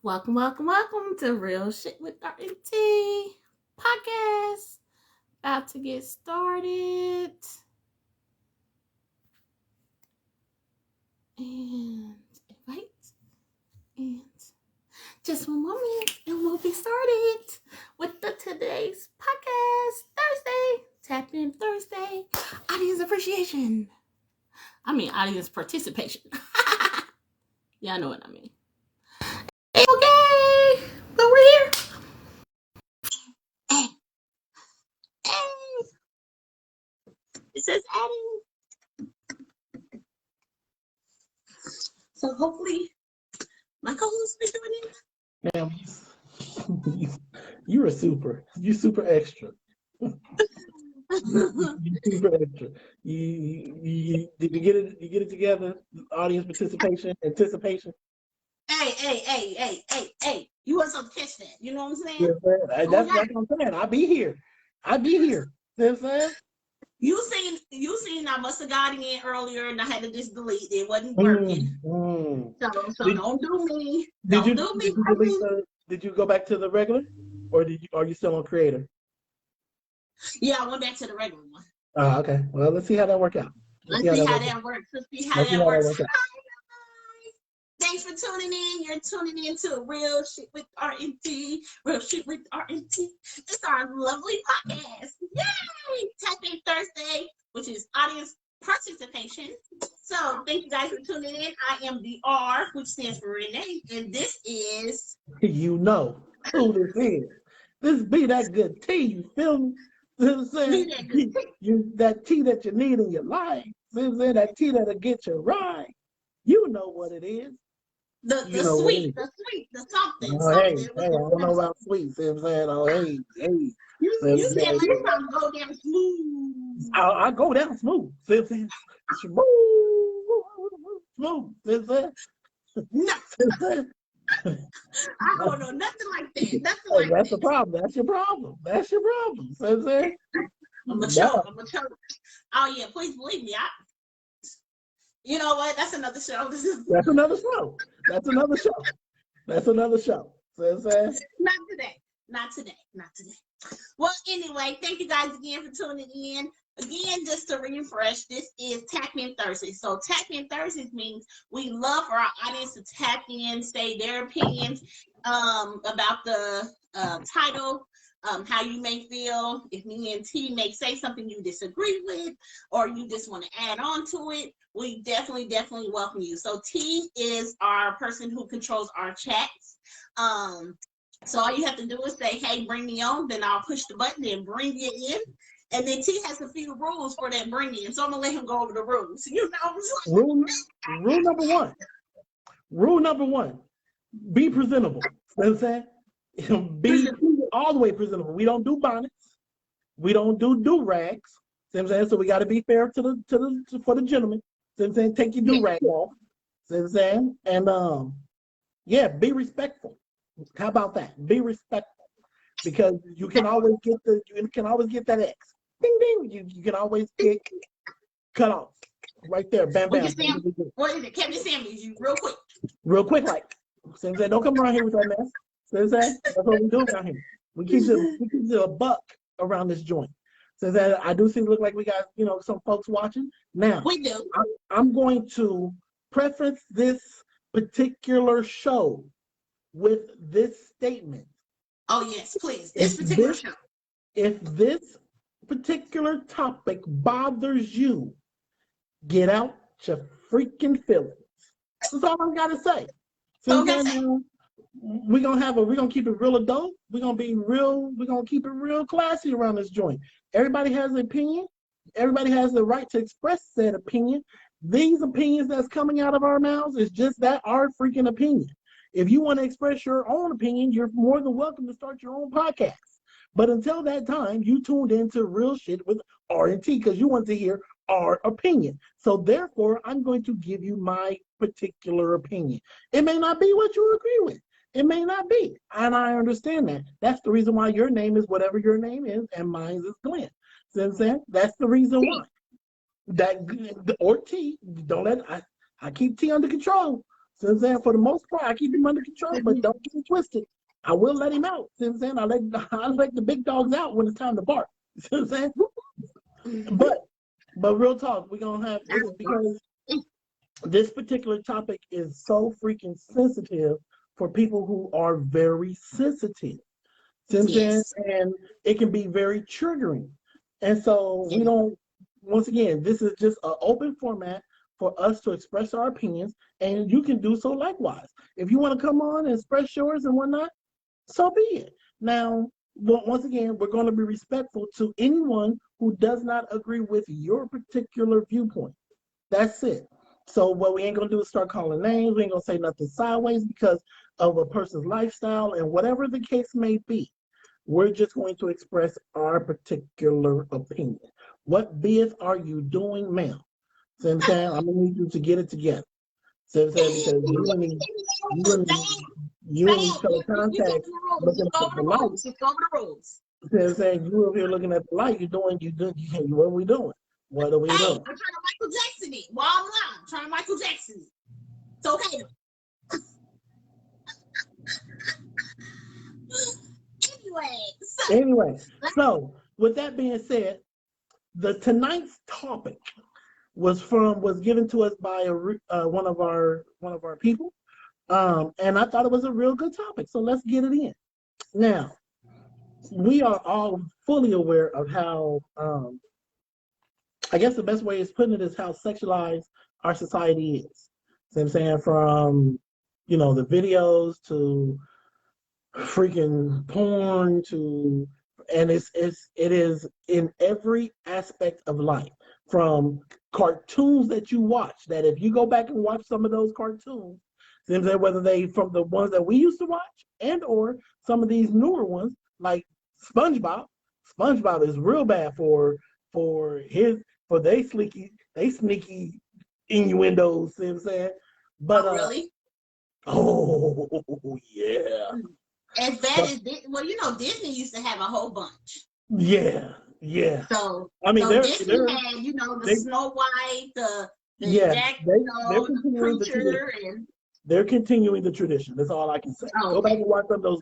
Welcome, welcome, welcome to Real Shit with w.R&T podcast. About to get started. And invite. And just one moment and we'll be started with today's podcast. Thursday. Tap in Thursday. Audience appreciation. Audience participation. Y'all know what I mean. Okay. But we're here. It says adding. So hopefully my co-host will be doing Ma'am, you're you super extra. You super extra. Did you get it? You get it together? Audience participation, anticipation. Hey. You want some catch that. You know what I'm saying? Yeah, that's what I'm saying. I'll be here. You know what I'm saying? You seen I must have got in earlier and I had to just delete it. It wasn't working. So don't do me. Did you go back to the regular? Or are you still on creator? Yeah, I went back to the regular one. Oh, okay. Well, let's see how that works out. Let's see how that works. Thanks for tuning in. You're tuning in to Real Shit with R&T. Real Shit with R&T. It's our lovely podcast. Yay! Tap in Thursday, which is audience participation. So thank you guys for tuning in. I am the R, which stands for Renee, and this is... You know who this is. This be that good tea, you feel me? That tea that you need in your life. That tea that'll get you right. You know what it is. The something. I don't know about sweet. See what I'm saying? Oh, hey. You said like I'm go down smooth. I go down smooth. See what I'm saying? Smooth. See what I'm saying? I don't know nothing like that. That's the problem. That's your problem. See what I'm saying? I'm a choke. Oh yeah, please believe me. You know what? That's another show. That's another show. See what I'm saying? Not today. Well, anyway, thank you guys again for tuning in. Again, just to refresh, this is Tap In Thursday. So Tap In Thursdays means we love for our audience to tap in, say their opinions about the title, how you may feel. If me and T may say something you disagree with, or you just want to add on to it, we definitely welcome you. So T is our person who controls our chats. So all you have to do is say, hey, bring me on, then I'll push the button and bring you in. And then T has a few rules for that bringing in. So I'm going to let him go over the rules. You know, Rule number one, be presentable. You know what I'm saying? Be all the way presentable. We don't do bonnets. We don't do do-rags. You know what I'm saying? So we got to be fair for the gentleman. You know what I'm saying? Take your do-rag off. You know what I'm saying? And be respectful. How about that? Be respectful, because you can always get that X. Ding ding. You can always get cut off right there. Bam bam. What is it? Kevin Samuels, you real quick, like. So I'm saying, don't come around here with that mess. So I'm saying, that's what we do around here. We keep it a buck around this joint. So that I do seem to look like we got some folks watching. Now we do. I'm going to preface this particular show with this statement. Oh yes, please. This particular show. If this particular topic bothers you, get out your freaking feelings. That's all I gotta say. So we're gonna keep it real adult. We're gonna keep it real classy around this joint. Everybody has an opinion. Everybody has the right to express said opinion. These opinions that's coming out of our mouths is just that, our freaking opinion. If you want to express your own opinion, you're more than welcome to start your own podcast. But until that time, you tuned into Real Shit with R&T because you want to hear our opinion. So therefore, I'm going to give you my particular opinion. It may not be what you agree with. It may not be. And I understand that. That's the reason why your name is whatever your name is and mine is Glenn. See what I'm saying? That's the reason why. Or T, don't let I keep T under control. So I'm saying, for the most part, I keep him under control, but don't get him twisted. I will let him out. See what I'm saying? I let the big dogs out when it's time to bark. See what I'm saying? But real talk, we're gonna have this because this particular topic is so freaking sensitive for people who are very sensitive. See what I'm saying? And it can be very triggering. And so we don't, once again, this is just an open format for us to express our opinions, and you can do so likewise. If you want to come on and express yours and whatnot, so be it. Now, once again, we're going to be respectful to anyone who does not agree with your particular viewpoint. That's it. So what we ain't going to do is start calling names. We ain't going to say nothing sideways because of a person's lifestyle and whatever the case may be. We're just going to express our particular opinion. What biz are you doing, ma'am? See what I'm saying? I'm going to need you to get it together. See what I'm saying? Because you and each other contact looking at the light. See what I'm saying? You over here looking at the light. What are we doing? What are we doing? I'm trying to Michael Jackson it. While I'm live, I'm trying to Michael Jackson it. It's okay. Anyway, so with that being said, tonight's topic was given to us by one of our people, and I thought it was a real good topic. So let's get it in. Now, we are all fully aware of how, I guess the best way is putting it is how sexualized our society is. See what I'm saying? From the videos to freaking porn and it is in every aspect of life, from cartoons that you watch, that if you go back and watch some of those cartoons, whether they from the ones that we used to watch and or some of these newer ones like SpongeBob is real bad for they sneaky innuendos, see what I'm saying? But really? Oh yeah. As bad as Disney used to have a whole bunch. Yeah. So I mean, Disney had, the Snow White, the Jack, the Preacher, and they're continuing the tradition. That's all I can say. Go back and watch some of those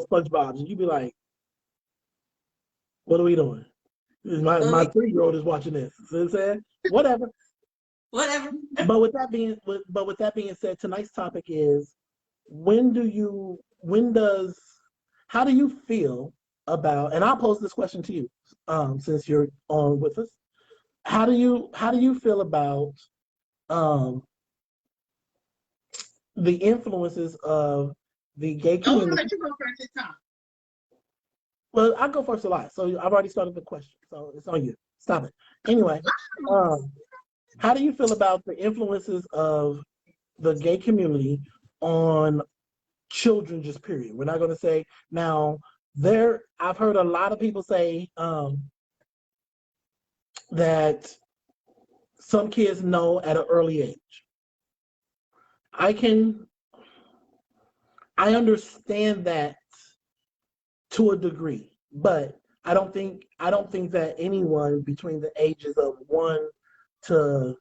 SpongeBob's, and you be like, "What are we doing?" My 3-year-old is watching this. See what I'm saying? Whatever. But with that being said, tonight's topic is how do you feel about, and I'll pose this question to you, since you're on with us. How do you feel about the influences of the gay community? I'm gonna let you go first this time. Well, I'll go first a lot. So I've already started the question. So it's on you. Stop it. Anyway, how do you feel about the influences of the gay community on children, just period? We're not going to say now. I've heard a lot of people say that some kids know at an early age. I understand that to a degree, but I don't think that anyone between the ages of 1 to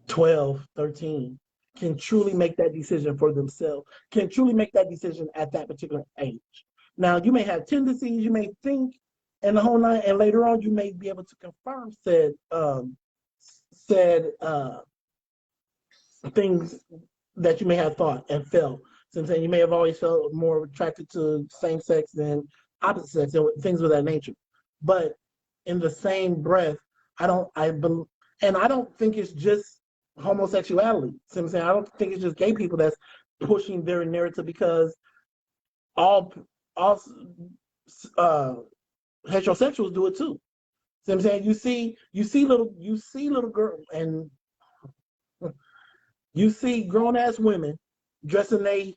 12, 13 can truly make that decision for themselves, can truly make that decision at that particular age. Now, you may have tendencies, you may think, and the whole nine, and later on you may be able to confirm said things that you may have thought and felt. Since you may have always felt more attracted to same sex than opposite sex and things of that nature. But in the same breath, I don't think it's just homosexuality. See what I'm saying? I don't think it's just gay people that's pushing their narrative, because all heterosexuals do it too. See what I'm saying? You see little girl, and you see grown ass women dressing they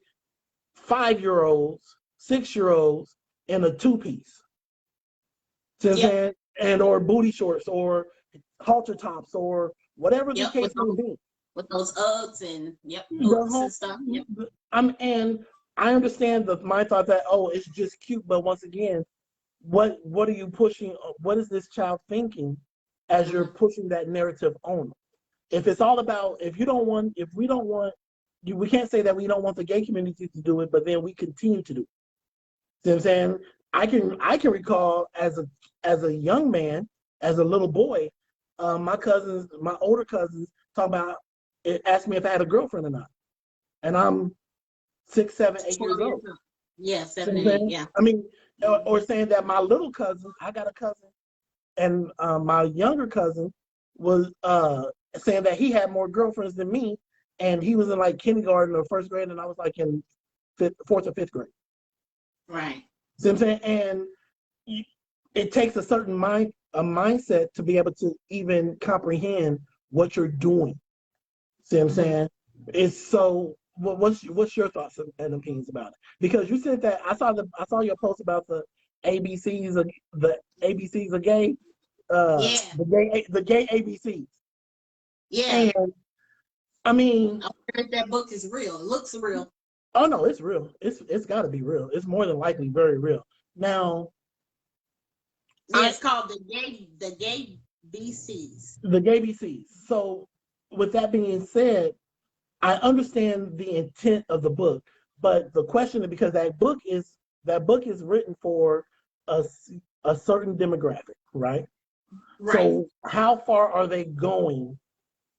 5-year-olds, 6-year-olds in a 2-piece. See what I'm saying? And or booty shorts or halter tops or whatever the case may be. With those Uggs and Uggs and stuff. Yep. And I understand my thought that, it's just cute, but once again, what are you pushing? What is this child thinking as you're pushing that narrative on them? if it's all about, if we don't want, we can't say that we don't want the gay community to do it, but then we continue to do it. See what I'm saying? I can recall as a young man, as a little boy, my older cousins talk about it, asked me if I had a girlfriend or not, and I'm 6, 7, 8 years old. Yeah, 7 and 8. Yeah. I mean, or saying that my little cousin, I got a cousin, and my younger cousin was saying that he had more girlfriends than me, and he was in like kindergarten or first grade, and I was like in fourth or fifth grade. Right. See what I'm saying? And it takes a certain mindset to be able to even comprehend what you're doing. See what I'm saying? It's so. What's your thoughts and opinions about it? Because you said that I saw your post about the ABCs of gay. Yeah. The gay ABCs. Yeah. And I mean, I wonder if that book is real. It looks real. Oh no, it's real. It's got to be real. It's more than likely very real. Now, yeah, it's called the gay BCs. The gay BCs. So, with that being said, I understand the intent of the book, but the question is, because that book is written for a certain demographic, right? Right. So, how far are they going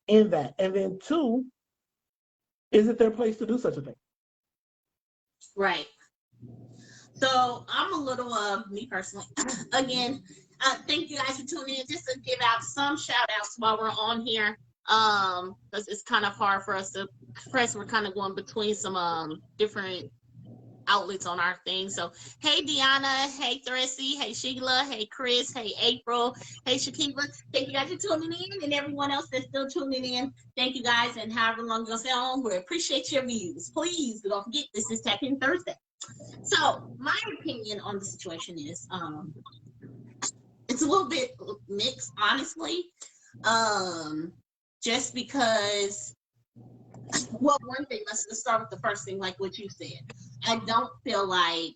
in that? And then two, is it their place to do such a thing? Right. So I'm a little me personally. Again, thank you guys for tuning in. Just to give out some shout outs while we're on here. Because it's kind of hard for us to press. We're kind of going between some different outlets on our thing. So hey Deanna, hey Thressie, hey Sheila, hey Chris, hey April, hey Shakiva. Thank you guys for tuning in, and everyone else that's still tuning in. Thank you guys, and however long you'll stay on, we appreciate your views. Please don't forget, this is Tech In Thursday. So my opinion on the situation is it's a little bit mixed, honestly. Just because, well, one thing, let's start with the first thing, like what you said. I don't feel like,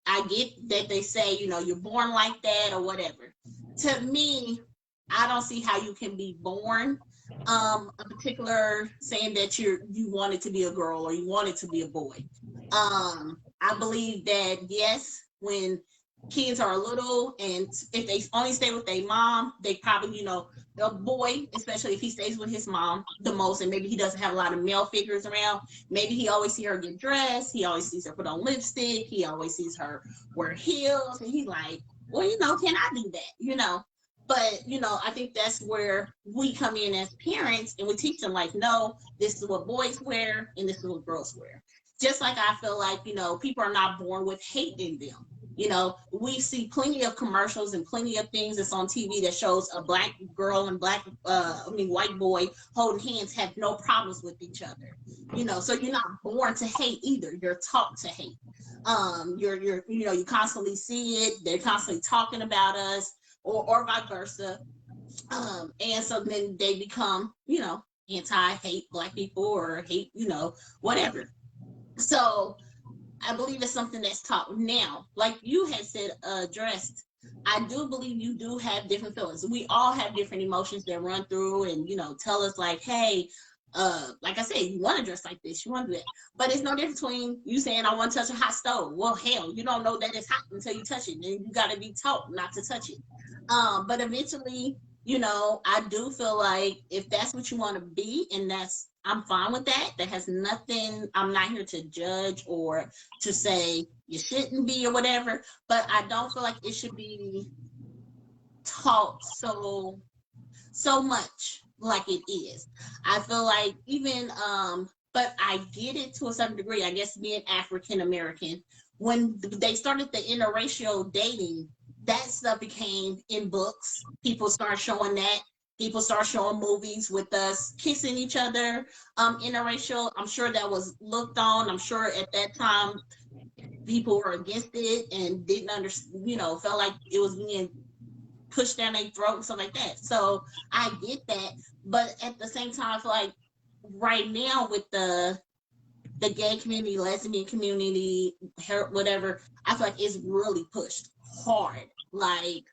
I get that they say, you're born like that or whatever. To me, I don't see how you can be born a particular saying that you wanted to be a girl or you wanted to be a boy. I believe that, yes, when kids are little and if they only stay with their mom, they probably, a boy, especially if he stays with his mom the most, and maybe he doesn't have a lot of male figures around, maybe he always sees her get dressed, he always sees her put on lipstick, he always sees her wear heels, and he's like, well, can I do that? But, I think that's where we come in as parents and we teach them, like, no, this is what boys wear and this is what girls wear. Just like I feel like, people are not born with hate in them. We see plenty of commercials and plenty of things that's on TV that shows a black girl and white boy holding hands, have no problems with each other. So you're not born to hate either. You're taught to hate. You constantly see it. They're constantly talking about us, or vice versa. And so then they become, anti-hate black people or hate, whatever. So I believe it's something that's taught now. Like you had said, addressed, I do believe you do have different feelings. We all have different emotions that run through and, tell us like, hey, like I said, you want to dress like this, you want to do that. But it's no difference between you saying, I want to touch a hot stove. Well, hell, you don't know that it's hot until you touch it. And you got to be taught not to touch it. But eventually, I do feel like if that's what you want to be, and I'm fine with that. That has nothing, I'm not here to judge or to say you shouldn't be or whatever, but I don't feel like it should be taught so much like it is. I feel like even, but I get it to a certain degree, I guess being African American, when they started the interracial dating, that stuff became in books. People start showing that. People start showing movies with us kissing each other, interracial. I'm sure that was looked on. I'm sure at that time people were against it and didn't understand, felt like it was being pushed down their throat and stuff like that. So I get that. But at the same time, I feel like right now with the gay community, lesbian community, whatever, I feel like it's really pushed hard. Like,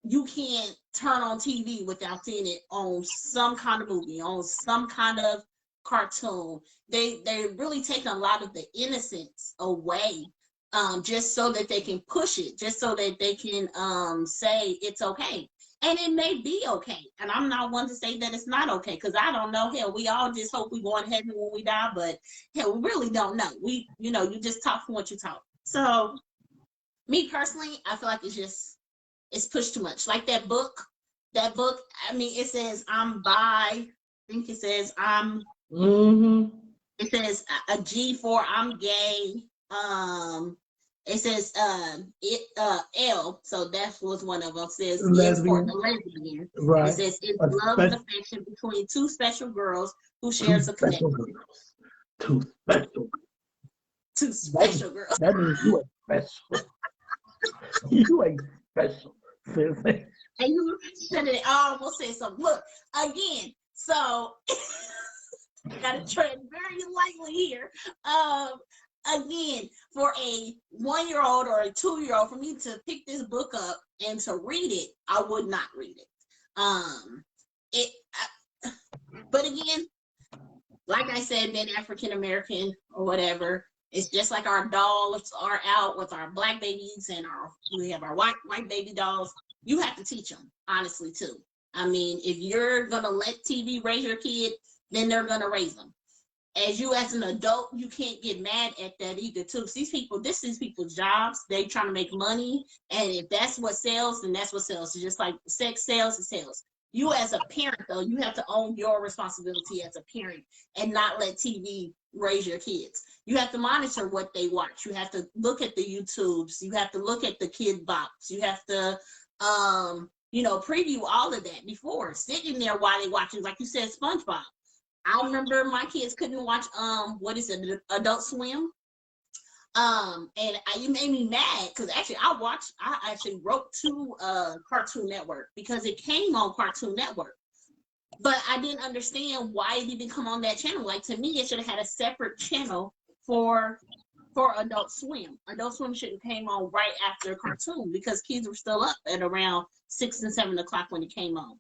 you can't turn on TV without seeing it on some kind of movie, on some kind of cartoon. They're really taking a lot of the innocence away, just so that they can push it, just so that they can say it's okay. And it may be okay. And I'm not one to say that it's not okay, because I don't know. Hell, we all just hope we go in heaven when we die, but hell, we really don't know. You just talk from what you talk. So me personally, I feel like it's pushed too much. Like that book, I mean, it says I think it says it says a G for I'm gay. It says L, so that was one of them. It says is for the lesbian. Right. It says it's love and affection between two special girls who shares a connection. Two special girls. That means you are special. You ain't special. And you said it. I almost said something. Look again. So gotta tread very lightly here. Again, for a 1-year-old or a 2-year-old, for me to pick this book up and to read it, I would not read it. But again, like I said, being African American or whatever, it's just like our dolls are out with our black babies and we have our white baby dolls. You have to teach them, honestly, too. I mean, if you're gonna let TV raise your kid, then they're gonna raise them. As an adult, you can't get mad at that either, too. This is people's jobs. They trying to make money, and if that's what sells, then that's what sells. It's just like sex sells, it sells. You as a parent, though, you have to own your responsibility as a parent and not let TV raise your kids. You have to monitor what they watch. You have to look at the YouTubes. You have to look at the Kid Box. You have to, preview all of that before sitting there while they watching, like you said, SpongeBob. I remember my kids couldn't watch Adult Swim. And you made me mad because actually I wrote to Cartoon Network because it came on Cartoon Network. But I didn't understand why it didn't come on that channel. Like, to me, it should have had a separate channel for Adult Swim. Adult Swim should have came on right after Cartoon because kids were still up at around 6 and 7 o'clock when it came on.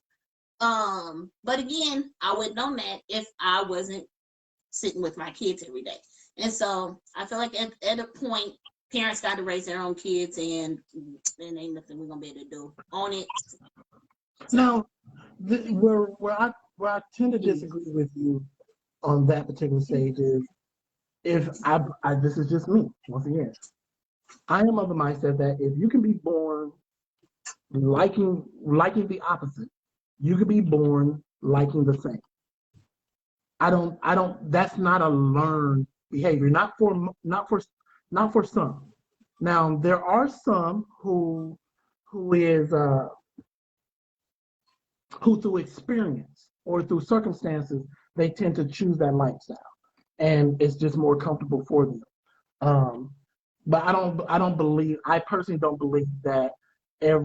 But again, I wouldn't know that if I wasn't sitting with my kids every day. And so I feel like at a point, parents got to raise their own kids, and there ain't nothing we're gonna be able to do on it. Now, where I tend to disagree with you on that particular stage is, if this is just me once again, I am of the mindset that if you can be born liking the opposite, you could be born liking the same. That's not a learned behavior, not for some. Now, there are some who through experience or through circumstances, they tend to choose that lifestyle, and it's just more comfortable for them. But I personally don't believe that a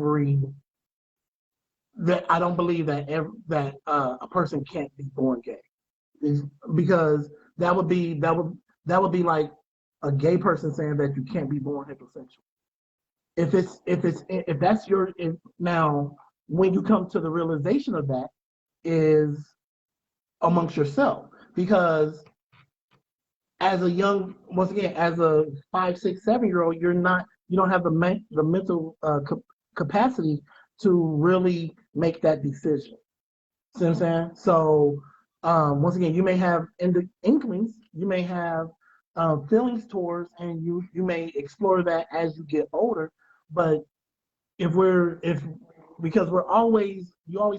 person can't be born gay, because that would be like a gay person saying that you can't be born heterosexual. Now, when you come to the realization of that is amongst yourself, because as a 5, 6, 7-year-old, you don't have the mental capacity to really make that decision. See what I'm saying? So once again, you may have inklings, you may have feelings towards, and you may explore that as you get older. But because you always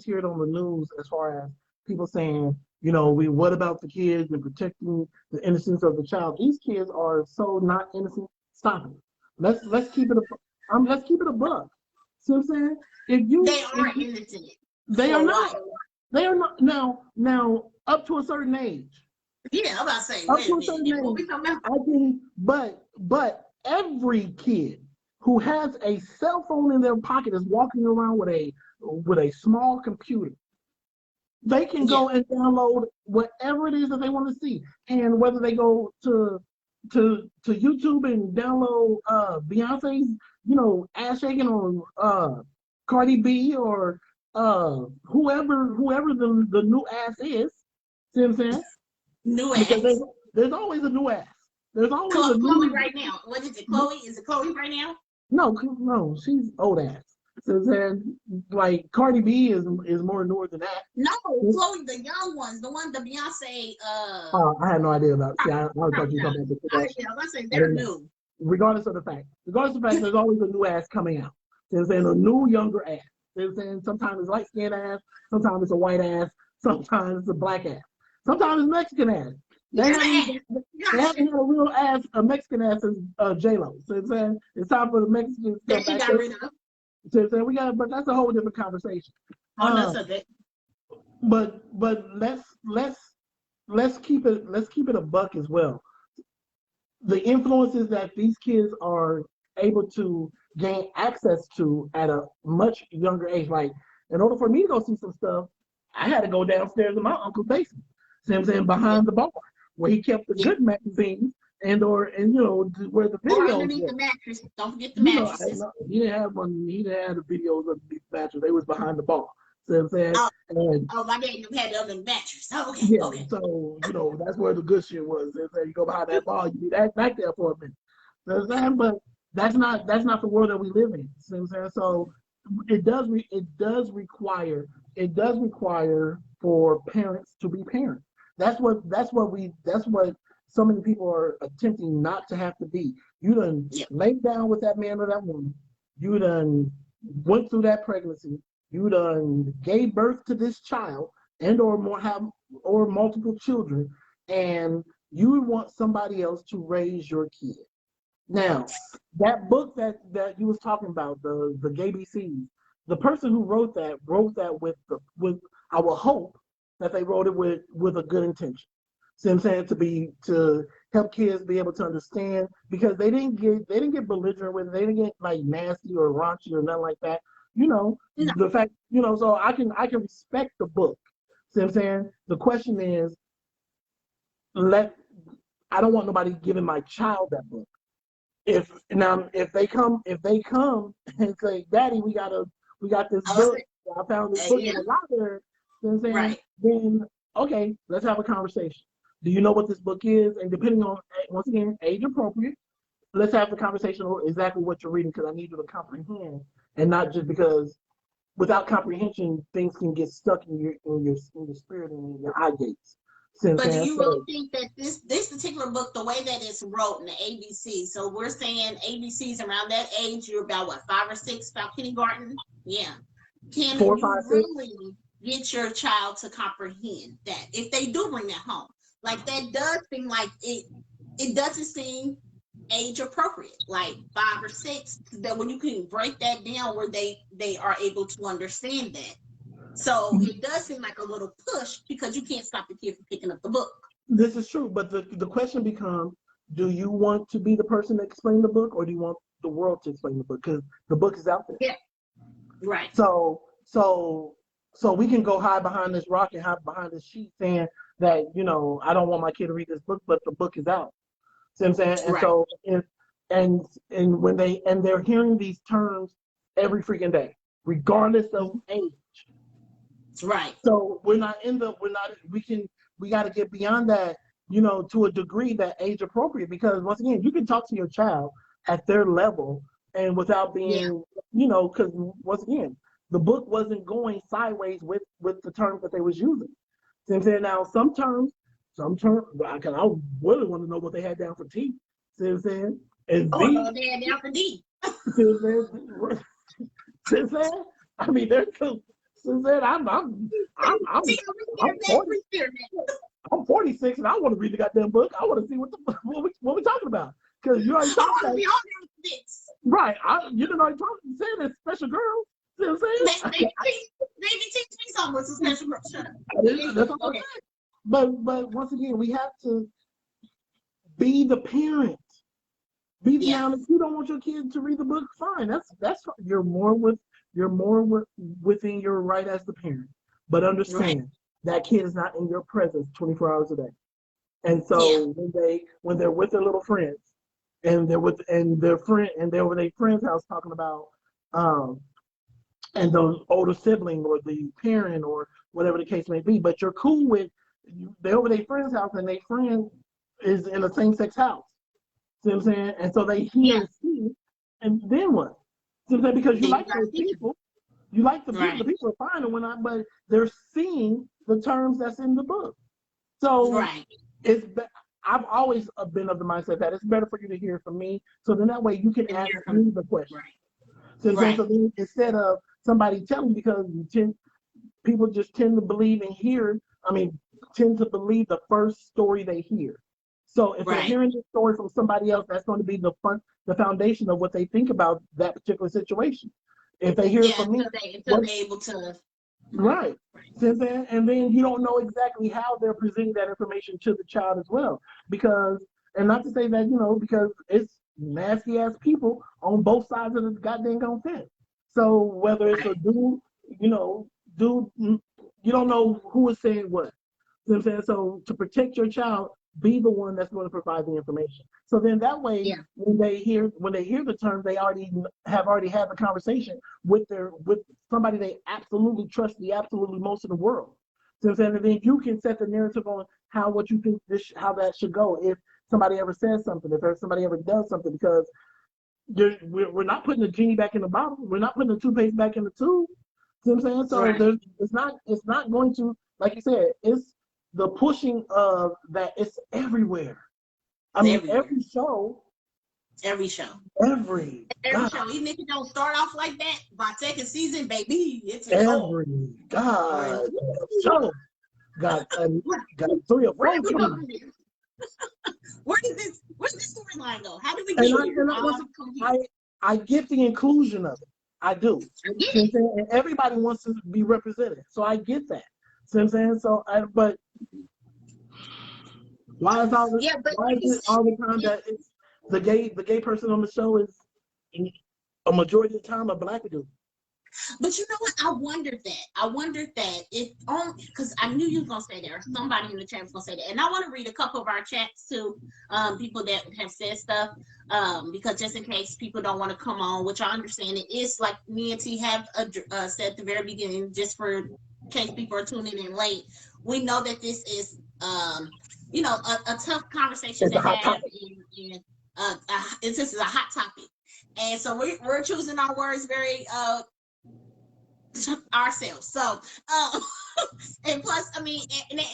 hear it on the news as far as people saying, what about the kids and protecting the innocence of the child? These kids are so not innocent. Stop it. Let's keep it a buck. See what I'm saying? They are innocent. They are not. They are not now up to a certain age. Yeah, I'm about to say. Up to a certain age. But every kid who has a cell phone in their pocket is walking around with a small computer. They can go and download whatever it is that they want to see, and whether they go to YouTube and download Beyonce's ass shaking on Cardi B, or whoever the new ass is. See what I'm saying? New Because ass. there's always a new ass. There's always a Chloe new. right now. What is it? Chloe? Is it Chloe right now? No, she's old ass. So then, like Cardi B is more newer than that. No, Chloe, the young ones, the one, the Beyonce. I had no idea about. See, I thought you were talking about the Kardashians. I was saying they're new. Regardless of the fact, there's always a new ass coming out. There's a new younger ass. There's sometimes it's light skinned ass, sometimes it's a white ass, sometimes it's a black ass, sometimes it's Mexican ass. They haven't had a real ass, a Mexican ass since J-Lo. So it's time for the Mexicans to come back. Got rid of. So but that's a whole different conversation. No subject. But let's keep it a buck as well. The influences that these kids are able to gain access to at a much younger age, like in order for me to go see some stuff, I had to go downstairs in my uncle's basement. See what I'm saying? Behind the bar, where he kept the good magazines and where the videos. Or underneath the mattress. Don't forget the mattresses. He didn't have one. He didn't have the videos of the mattress. They was behind the bar. See what I'm saying? My dad had the other mattress. Oh, okay. Yeah. Okay. So that's where the good shit was. You go behind that bar, you be back there for a minute. You know what I'm saying? But that's not the world that we live in. See what I'm saying? So it does require for parents to be parents. That's what so many people are attempting not to have to be. You done laid down with that man or that woman. You done went through that pregnancy. You done gave birth to this child or multiple children, and you want somebody else to raise your kid. Now, that book that you was talking about, the GBCs, the person who wrote that with I will hope that they wrote it with a good intention. See what I'm saying? To help kids be able to understand, because they didn't get belligerent with it. They didn't get like nasty or raunchy or nothing like that. The fact, so I can respect the book. See what I'm saying? The question is, I don't want nobody giving my child that book. If they come and say, Daddy, we got this book. I found this book in the library. You know what I'm saying? Right. Then okay, let's have a conversation. Do you know what this book is? And depending on, once again, age appropriate, let's have the conversation on exactly what you're reading, because I need you to comprehend, and not just because without comprehension, things can get stuck in your spirit and in your eye gates. But do you really think that this particular book, the way that it's wrote in the ABC, so we're saying ABCs around that age, you're about what, 5 or 6, about kindergarten? Yeah. Can 4, 5, 6. Really get your child to comprehend that if they do bring that home? Like, that does seem like it doesn't seem age appropriate, like 5 or 6, that when you can break that down where they are able to understand that. So it does seem like a little push, because you can't stop the kid from picking up the book. This is true, but the question becomes, do you want to be the person to explain the book, or do you want the world to explain the book? Because the book is out there. Yeah. Right. So we can go hide behind this rock and hide behind this sheet saying that, I don't want my kid to read this book, but the book is out. See what I'm saying? And right. So when they're hearing these terms every freaking day, regardless of age. Right. So we got to get beyond that, to a degree that age appropriate, because once again, you can talk to your child at their level and without being, because once again, the book wasn't going sideways with the terms that they was using. See what I'm saying? Now, some terms, because I really want to know what they had down for T. See what I'm saying? And they had down for D. See what I'm saying? I mean, there's some. I'm 46 and I want to read the goddamn book. I want to see what we're talking about, because you already talked about this. Right. You didn't already saying it's special girl. See what I'm saying? Maybe teach me something with some special girl. Shut up. That's what I'm saying. But once again, we have to be the parent. Be the now. If you don't want your kid to read the book, fine. That's you're more within your right as the parent. But understand that kid is not in your presence 24 hours a day. And so when they're with their little friends, and they're with their friend's house talking about and the older sibling or the parent or whatever the case may be. But you're cool with, they're over their friend's house and their friend is in a same-sex house. See what I'm saying? And so they hear and see, and then what? See what I'm saying? Because you like those people. You like the people. The people are fine and whatnot, but they're seeing the terms that's in the book. So it's I've always been of the mindset that it's better for you to hear from me, so then that way you can ask me the question. So then instead of somebody telling, because people just tend to believe and tend to believe the first story they hear. So if they're hearing the story from somebody else, that's going to be the foundation of what they think about that particular situation. If they hear it from me, they're able to. Right. And then you don't know exactly how they're presenting that information to the child as well. Because, and not to say that, because it's nasty ass people on both sides of the goddamn fence. So whether it's a dude, you don't know who is saying what. You know what I'm saying? So to protect your child, be the one that's going to provide the information. So then that way, when they hear the term, they already had the conversation with somebody they absolutely trust, the absolutely most in the world. So then you can set the narrative on what you think how that should go if somebody ever says something, if somebody ever does something, because we're not putting the genie back in the bottle, we're not putting the toothpaste back in the tube. You know what I'm saying? So it's not going to, like you said, it's the pushing of that. It's everywhere. Every show. Every show, even if it don't start off like that, by second season, baby, it's a show. Show got 3 or 4. Where's this storyline go? How do we get here? I get the inclusion of it. I do. And everybody wants to be represented, so I get that. See what I'm saying? So, but why is all this? Why is it all the time that it's the gay person on the show is a majority of the time a black dude? But you know what? I wondered that if only because I knew you were gonna say there. Somebody in the chat was gonna say that, and I want to read a couple of our chats too. People that have said stuff. Because just in case people don't want to come on, which I understand, it is like me and T have said at the very beginning, just for case people are tuning in late. We know that this is a tough conversation to have, and this is a hot topic, and so we're choosing our words very ourselves. So and plus, and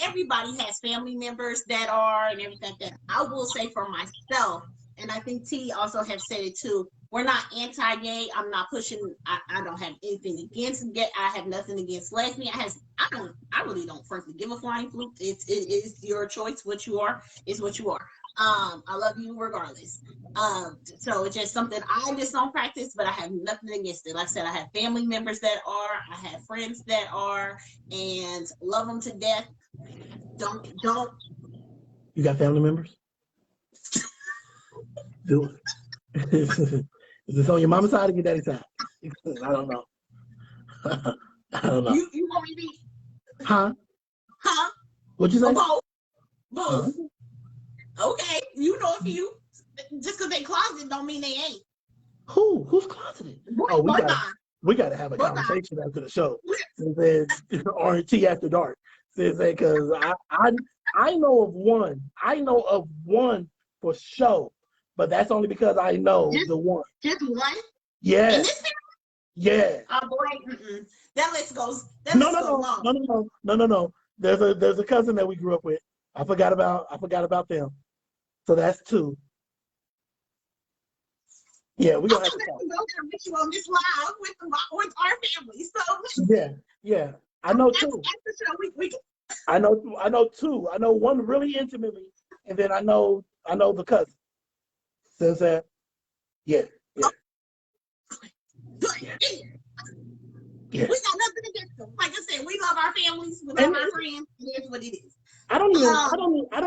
everybody has family members that are and everything like that. I will say for myself, and I think T also have said it too, we're not anti-gay. I'm not pushing. I don't have anything against gay. I have nothing against lesbian. I really don't frankly give a flying fluke. It is your choice. What you are is what you are. I love you regardless. So it's just something I just don't practice, but I have nothing against it. Like I said, I have family members that are, I have friends that are, and love them to death. Don't. You got family members? Do it. Is this on your mama's side or your daddy's side? I don't know. I don't know. You want me to be? Huh? What'd you say? Both. Okay, you know a few. Just because they closeted don't mean they ain't. Who's closeted? We gotta have a conversation after the show. Then R&T after dark. Because I know of one. I know of one for sure. But that's only because I know the one. Just one? Yeah. In this family? Yeah. Oh boy, that list goes. No. There's a cousin that we grew up with. I forgot about them. So that's 2. Yeah, we're gonna have to talk. We're gonna get you on this live with our family. So yeah. I know 2. After show, I know 2. I know one really intimately, and then I know the cousin. Says that. Yeah. Good. Yeah. We got nothing against them. Like I said, we love our families, we love our friends. It is what it is. I don't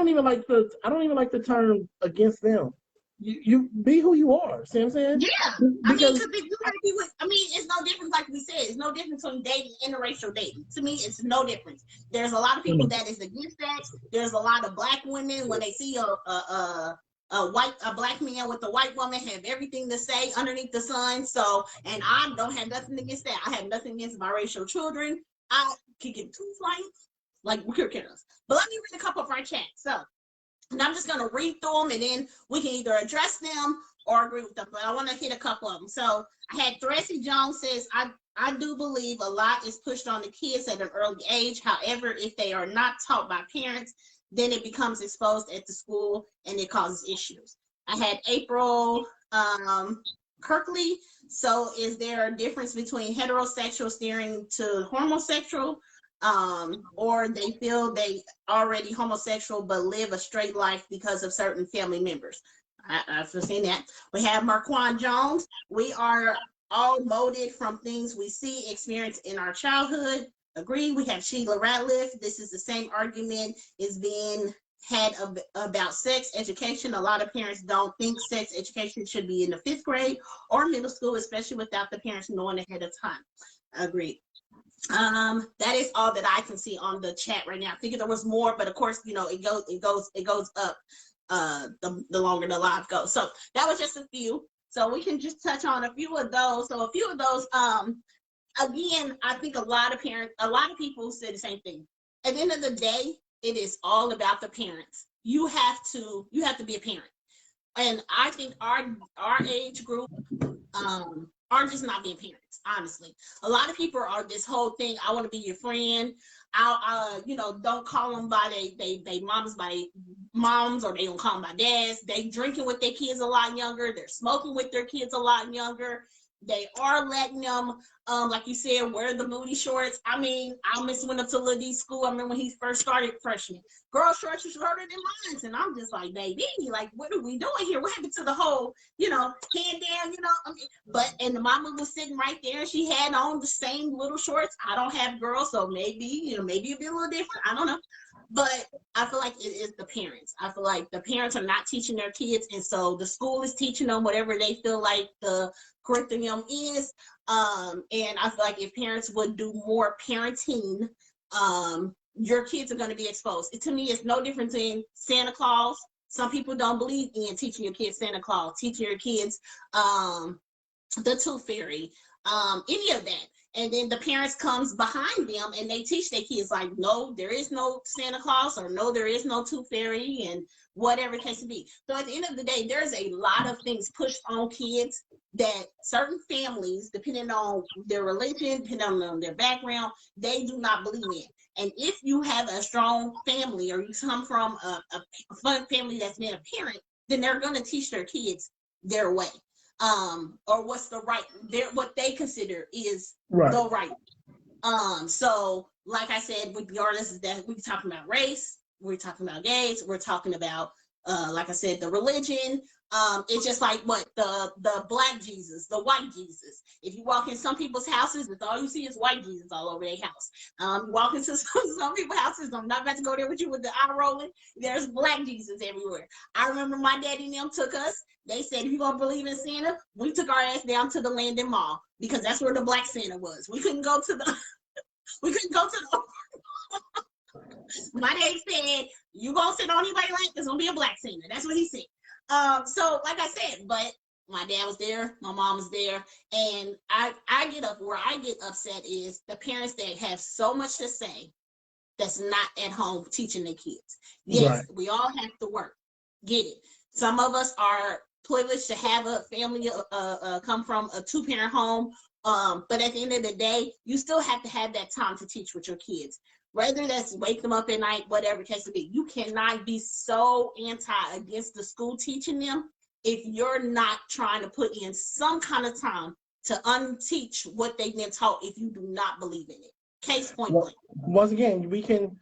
even like the term against them. You be who you are. See what I'm saying? Yeah. Because if you want to be with, it's no difference. Like we said, it's no difference between dating and interracial dating. To me, it's no difference. There's a lot of people that is against that. There's a lot of black women when they see a a black man with a white woman have everything to say underneath the sun. So, and I don't have nothing against that. I have nothing against biracial children. I can get 2 flights, like we're kidding. But let me read a couple of our chats. So, and I'm just gonna read through them, and then we can either address them or agree with them. But I want to hit a couple of them. So I had Thressie Jones says, I do believe a lot is pushed on the kids at an early age. However, if they are not taught by parents, then it becomes exposed at the school and it causes issues. I had April Kirkley. So is there a difference between heterosexual steering to homosexual, or they feel they already homosexual but live a straight life because of certain family members? I've seen that. We have Marquand Jones. We are all molded from things we see, experience in our childhood. Agree. We have Sheila Ratliff. This is the same argument is being had about sex education. A lot of parents don't think sex education should be in the 5th grade or middle school, especially without the parents knowing ahead of time. Agreed. That is all that I can see on the chat right now. I figured there was more, but of course, you know, it goes up the longer the live goes. So that was just a few. So we can just touch on a few of those. So a few of those, again, I think a lot of people say the same thing. At the end of the day, it is all about the parents. You have to be a parent. And I think our age group are just not being parents, honestly. A lot of people are this whole thing, I want to be your friend. I'll don't call them by they moms, or they don't call them by dads. They drinking with their kids a lot younger. They're smoking with their kids a lot younger. They are letting them, like you said, wear the booty shorts. I mean, I went up to Lil D's school. I remember when he first started freshman. Girl shorts are shorter than mine. And I'm just like, baby, like, what are we doing here? What happened to the whole, hand down, and the mama was sitting right there. And she had on the same little shorts. I don't have girls, so maybe, maybe it'd be a little different. I don't know. But I feel like it is the parents. I feel like the parents are not teaching their kids. And so the school is teaching them whatever they feel like the curriculum is. And I feel like if parents would do more parenting, your kids are going to be exposed. To me, it's no different than Santa Claus. Some people don't believe in teaching your kids Santa Claus, teaching your kids the Tooth Fairy, any of that. And then the parents comes behind them and they teach their kids like, no, there is no Santa Claus, or no, there is no Tooth Fairy, and whatever it case to be. So at the end of the day, there's a lot of things pushed on kids that certain families, depending on their religion, depending on their background, they do not believe in. And if you have a strong family, or you come from a fun family that's been a parent, then they're going to teach their kids their way. Or what's the right, what they consider is right. The right. So like I said, regardless of that, we're talking about race, we're talking about gays, we're talking about like I said, the religion. It's just like what the black Jesus, the white Jesus. If you walk in some people's houses, it's all you see is white Jesus all over their house. Walk into some people's houses, I'm not about to go there with you with the eye rolling. There's black Jesus everywhere. I remember my daddy and them took us. They said, if you're gonna believe in Santa, we took our ass down to the Landon Mall because that's where the black Santa was. We couldn't go to the my dad said, you gonna sit on anybody like there's gonna be a black Santa. That's what he said. So like I said, but my dad was there, my mom was there, and I get up where I get upset is the parents that have so much to say that's not at home teaching their kids. Yes, right. We all have to work. Get it. Some of us are privileged to have a family come from a 2-parent home. But at the end of the day, you still have to have that time to teach with your kids. Whether that's wake them up at night, whatever it has to be. You cannot be so against the school teaching them if you're not trying to put in some kind of time to unteach what they've been taught if you do not believe in it. Case point blank. Once again, we can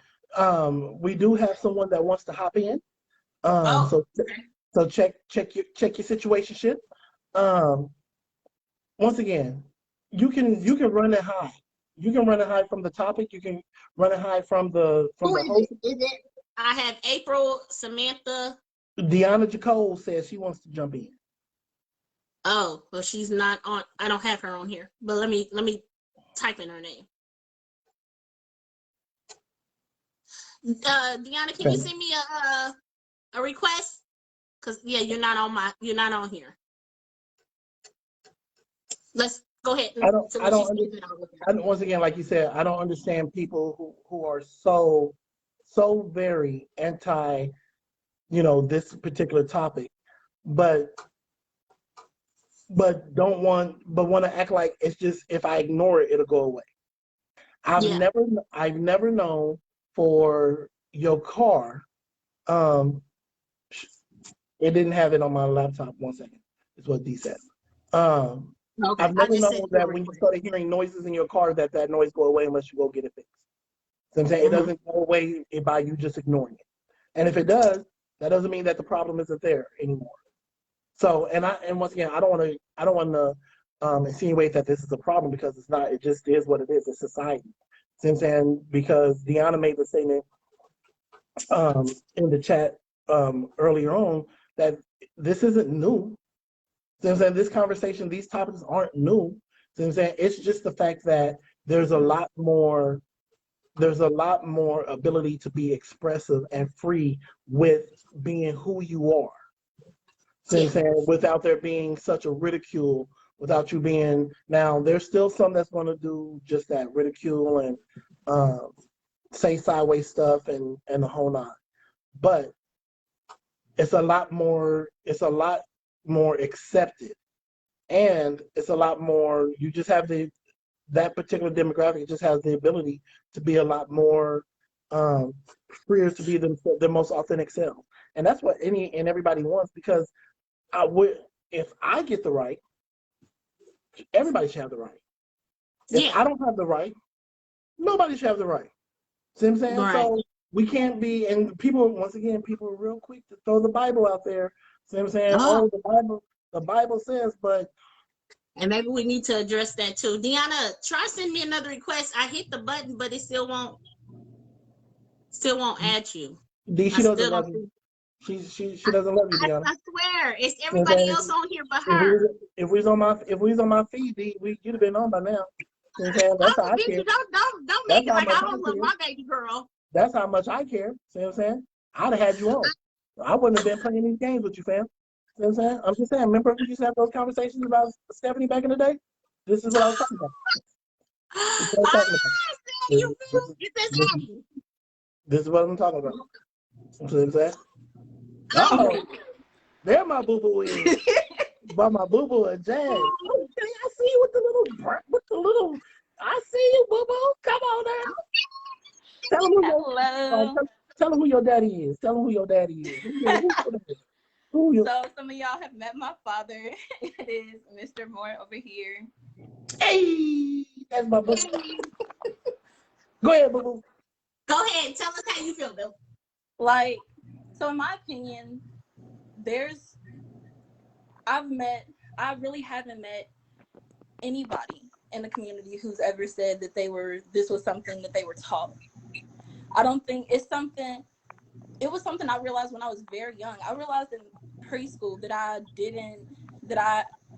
we do have someone that wants to hop in. So check your situation shit. Once again, you can run it high. You can run it high from the topic. You can run it high from the host. Is it? I have April, Samantha. Deanna Jacole says she wants to jump in. Oh, well, she's not on. I don't have her on here. But let me type in her name. Deanna, can you send me a request? Cause yeah, you're not on here. Let's go ahead. Once again, like you said, I don't understand people who are so very anti, this particular topic, but want to act like it's just, if I ignore it, it'll go away. I've never known for your car. It didn't have it on my laptop. 1 second. Is what D said. Okay. I've never known that when you started hearing noises in your car, that noise go away unless you go get it fixed. So I'm saying it doesn't go away by you just ignoring it. And if it does, that doesn't mean that the problem isn't there anymore. So, and once again, I don't want to insinuate that this is a problem, because it's not. It just is what it is. It's society. So I'm saying, because Deanna made the statement in the chat earlier on that this isn't new. So I'm saying, this conversation, these topics aren't new. So I'm saying, it's just the fact that there's a lot more ability to be expressive and free with being who you are. So I'm saying, without there being such a ridicule, without you being, now there's still some that's going to do just that, ridicule and say sideways stuff and the whole nine. But it's a lot more accepted, and it's a lot more, you just have that particular demographic just has the ability to be a lot more freer to be the most authentic self. And that's what any and everybody wants, because if I get the right, everybody should have the right. If I don't have the right, nobody should have the right. See what I'm saying? Right. So we can't be, and people, once again, people are real quick to throw the Bible out there. See what I'm saying? Oh, the Bible says, but. And maybe we need to address that too. Deanna, try send me another request. I hit the button, but it still won't add you. She doesn't love you. She doesn't love you, Deanna. I swear, it's everybody else on here but her. If we was on my feed, you'd have been on by now. That's how I care. Don't make it like I don't love my baby girl. That's how much I care. See what I'm saying? I'd have had you on. I wouldn't have been playing these games with you, fam. See what I'm saying? I'm just saying, remember we used to have those conversations about Stephanie back in the day? This is what I was talking about. This is what I'm talking about. See what I'm saying? Uh-oh. There my boo-boo is. But my boo-boo and Jazz. I see you with the little, I see you, boo-boo. Come on now. Tell him who your daddy is. Tell him who your daddy is. So some of y'all have met my father. It is Mr. Moore over here. Hey, that's my boo. Go ahead, boo-boo. Go ahead. Tell us how you feel, Bill. So in my opinion, I really haven't met anybody in the community who's ever said that this was something that they were taught. I don't think it was something I realized when I was very young. I realized in preschool that I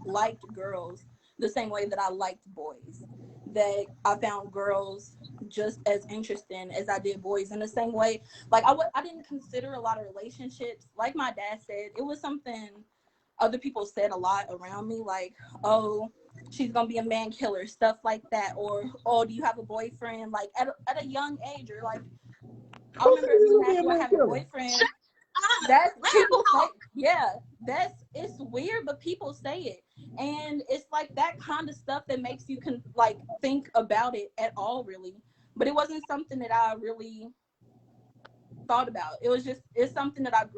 liked girls the same way that I liked boys. That I found girls just as interesting as I did boys in the same way. I didn't consider a lot of relationships. Like my dad said, it was something other people said a lot around me, like, oh, she's gonna be a man killer, stuff like that, or oh, do you have a boyfriend? Like at a young age, or like I remember I have a boyfriend. That's people say, it's weird, but people say it, and it's like that kind of stuff that makes you think about it at all, really. But it wasn't something that I really thought about. It's something that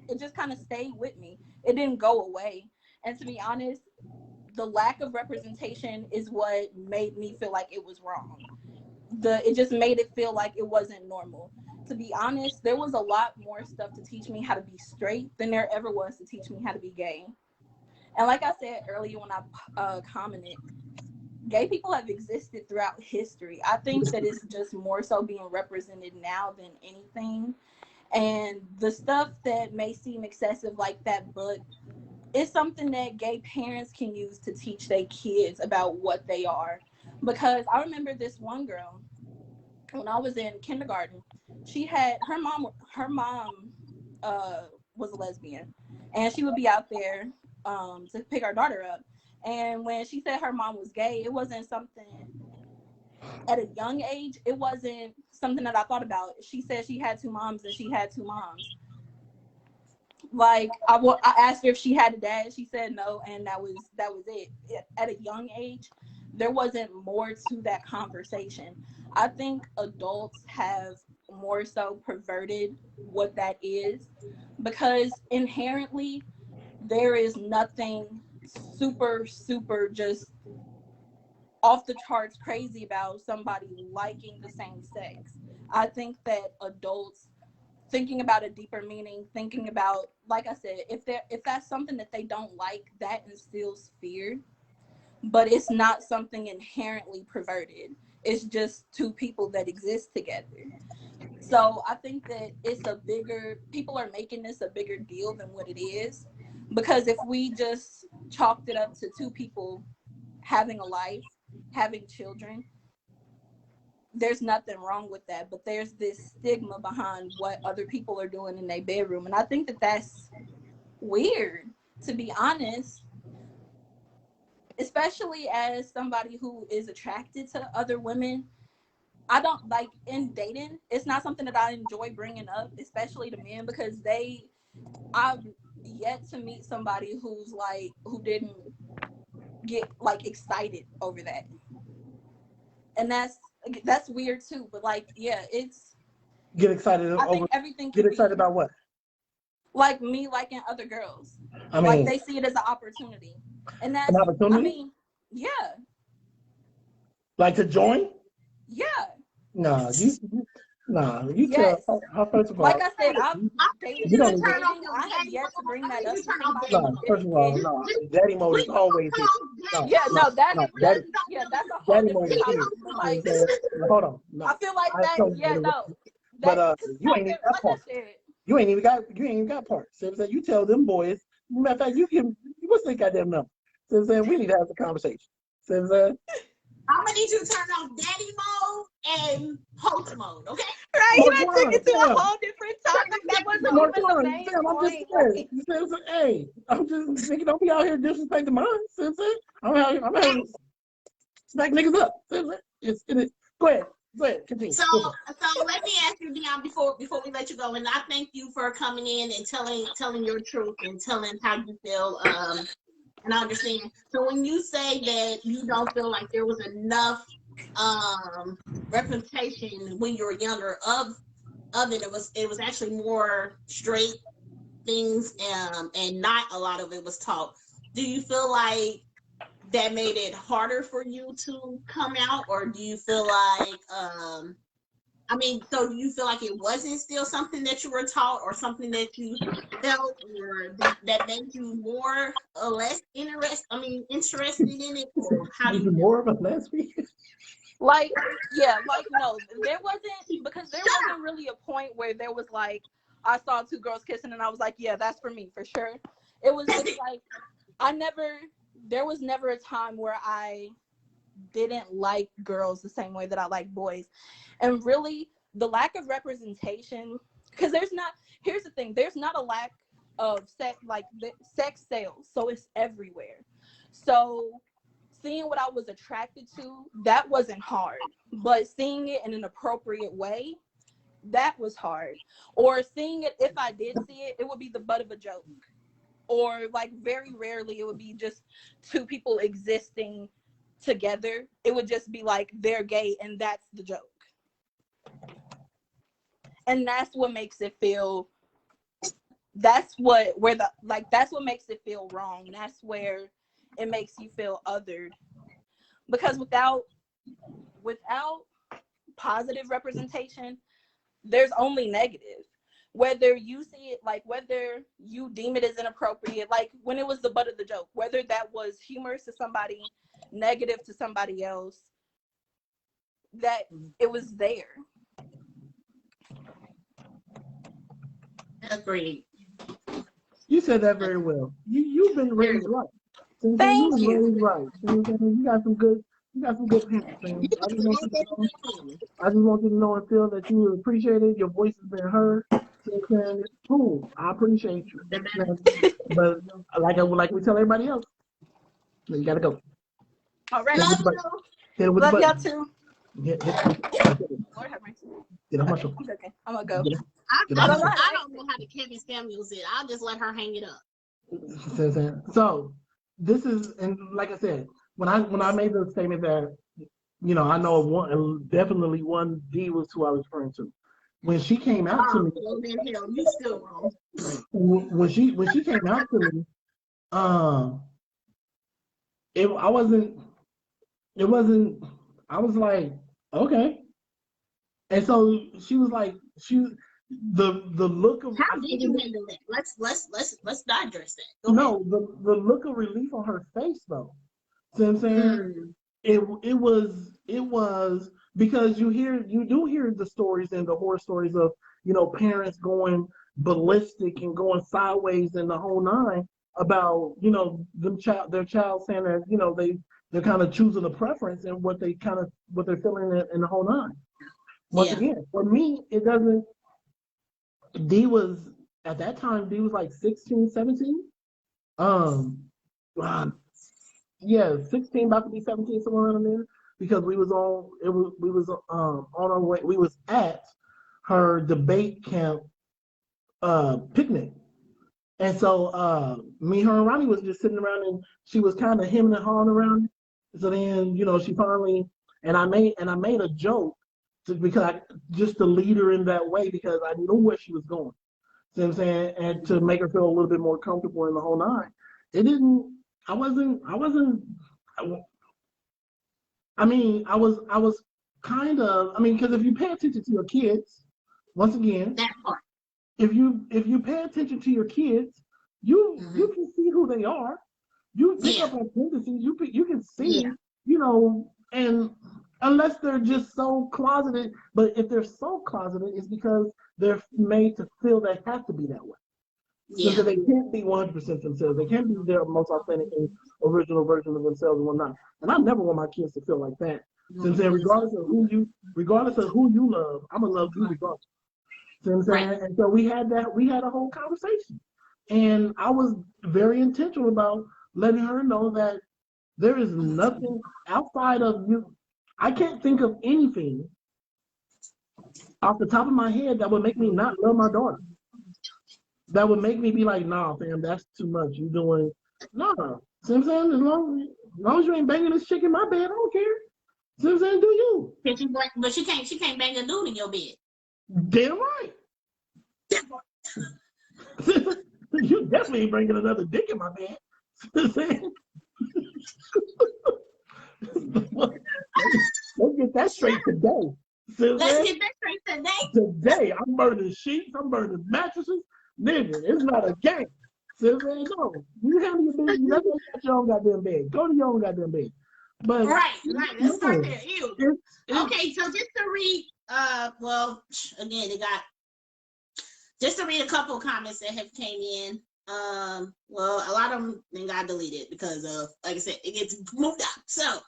it just kind of stayed with me. It didn't go away. And to be honest, the lack of representation is what made me feel like it was wrong. It just made it feel like it wasn't normal. To be honest, there was a lot more stuff to teach me how to be straight than there ever was to teach me how to be gay. And like I said earlier when I commented, gay people have existed throughout history. I think that it's just more so being represented now than anything. And the stuff that may seem excessive, like that book, is something that gay parents can use to teach their kids about what they are. Because I remember this one girl, when I was in kindergarten, she had her mom was a lesbian, and she would be out there to pick our daughter up. And when she said her mom was gay, it wasn't something at a young age. It wasn't something that I thought about. She said she had two moms, and she had two moms. Like I asked her if she had a dad. She said no, and that was it. At a young age, there wasn't more to that conversation. I think adults have more so perverted what that is, because inherently there is nothing super just off the charts crazy about somebody liking the same sex. I think that adults thinking about a deeper meaning, thinking about, like I said, if that's something that they don't like, that instills fear, but it's not something inherently perverted. It's just two people that exist together. So I think that people are making this a bigger deal than what it is, because if we just chalked it up to two people having a life, having children, there's nothing wrong with that. But there's this stigma behind what other people are doing in their bedroom. And I think that that's weird, to be honest, especially as somebody who is attracted to other women. I don't like, in dating, it's not something that I enjoy bringing up, especially to men, because I've yet to meet somebody who didn't get like excited over that. And that's weird too. But like, yeah, it's Get excited I over. think everything Get excited about what? Like me liking other girls. I mean, like they see it as an opportunity. And that's an opportunity? I mean, yeah. Like to join? Yeah. No, you Yes. tell her first of all. Like I said, I've dated. You don't I have yet to bring that up to somebody. No, first of all, no. Daddy mode is always here. No, that's a whole daddy mode different is topic. here. Like, Hold on. No. I feel like But you ain't even got part. You ain't even got part. So you tell them boys. Matter of fact, what's their goddamn number? So we need to have the conversation. So I'm gonna need you to turn off daddy mode and host mode, okay? Right, you done took it to a whole different topic. That wasn't even the main point. Hey, I'm just thinking, don't be out here disrespecting mine. I'm out here smack niggas up. Go ahead, continue. So let me ask you, Dion, before we let you go, and I thank you for coming in and telling your truth and telling how you feel. And I understand. So when you say that you don't feel like there was enough representation when you were younger of it was actually more straight things, and not a lot of it was taught. Do you feel like that made it harder for you to come out, or do you feel like so do you feel like it wasn't still something that you were taught, or something that you felt, or that made you more or less interested in it? Or how do you more of a lesbian? No, there wasn't really a point where there was like, I saw two girls kissing and I was like, yeah, that's for me for sure. It was just like, there was never a time where I didn't like girls the same way that I like boys. And really, the lack of representation, because here's the thing, there's not a lack of sex, like sex sales, so it's everywhere. So seeing what I was attracted to, that wasn't hard, but seeing it in an appropriate way, that was hard. Or seeing it, if I did see it, it would be the butt of a joke, or like very rarely it would be just two people existing together. It would just be like they're gay and that's the joke. And that's what makes it feel, that's what makes it feel wrong. That's where it makes you feel othered. Because without positive representation, there's only negative. Whether you see it, like whether you deem it as inappropriate, like when it was the butt of the joke, whether that was humorous to somebody, negative to somebody else, that it was there. Agreed. You said that very well. You've been raised right. Thank you. Raised right. You got some good parents. I just want you to know and feel that you appreciate it. Your voice has been heard. It's cool. I appreciate you. But like we tell everybody else, you gotta go. All right. Love you. Love y'all too. Hit Lord have mercy. Get off my Okay, shoulder. he's okay. I'm gonna go. I don't know how to Kevin Samuels it. I'll just let her hang it up. So this is, and like I said, when I made the statement that, you know, I know definitely one D was who I was referring to. When she came out to me, well, then hell, you still wrong. when she came out to me, it wasn't. I was like, okay. And so she was like, the look of. How did you handle it? Let's digest that. No, the look of relief on her face though. See what I'm saying? It was because you do hear the stories and the horror stories of, you know, parents going ballistic and going sideways in the whole nine about, you know, their child saying that, you know, they're kind of choosing a preference and what they're feeling in the whole nine. Once again, for me, it doesn't. D was at that time. D was like 16, 17. Yeah, 16, about to be 17, somewhere around there. Because we was on our way. We was at her debate camp picnic, and so me, her, and Ronnie was just sitting around, and she was kind of hemming and hawing around. So then, you know, she finally, and I made a joke just to lead her in that way because I knew where she was going. See what I'm saying? And to make her feel a little bit more comfortable in the whole nine. It didn't. I wasn't. I mean, I was kind of. I mean, because if you pay attention to your kids, once again, that part. If you pay attention to your kids, you can see who they are. You pick up on tendencies. You can see, you know, and unless they're just so closeted. But if they're so closeted, it's because they're made to feel they have to be that way. So that they can't be 100% themselves. They can't be their most authentic and original version of themselves and whatnot. And I never want my kids to feel like that. Since then, regardless of who you love, I'm gonna love you regardless. See what I'm saying? Right. And so we had a whole conversation. And I was very intentional about letting her know that there is nothing outside of you. I can't think of anything off the top of my head that would make me not love my daughter. That would make me be like, nah, fam, that's too much. You doing no. See what I'm saying? As long as you ain't banging this chick in my bed, I don't care. See what I'm saying? Do you? But she can't bang a dude in your bed. Damn right. You definitely ain't bringing another dick in my bed. Let's get that straight today. Let's get that straight today. Today, I'm burning sheets. I'm burning mattresses. Nigga, it's not a game. No, you handle your business. That's why you got your own goddamn bed. Go to your own goddamn bed. But right. Let's start there. Ew. Okay, so just to read, again, just to read a couple of comments that have came in. A lot of them then got deleted because of, like I said, it gets moved up. So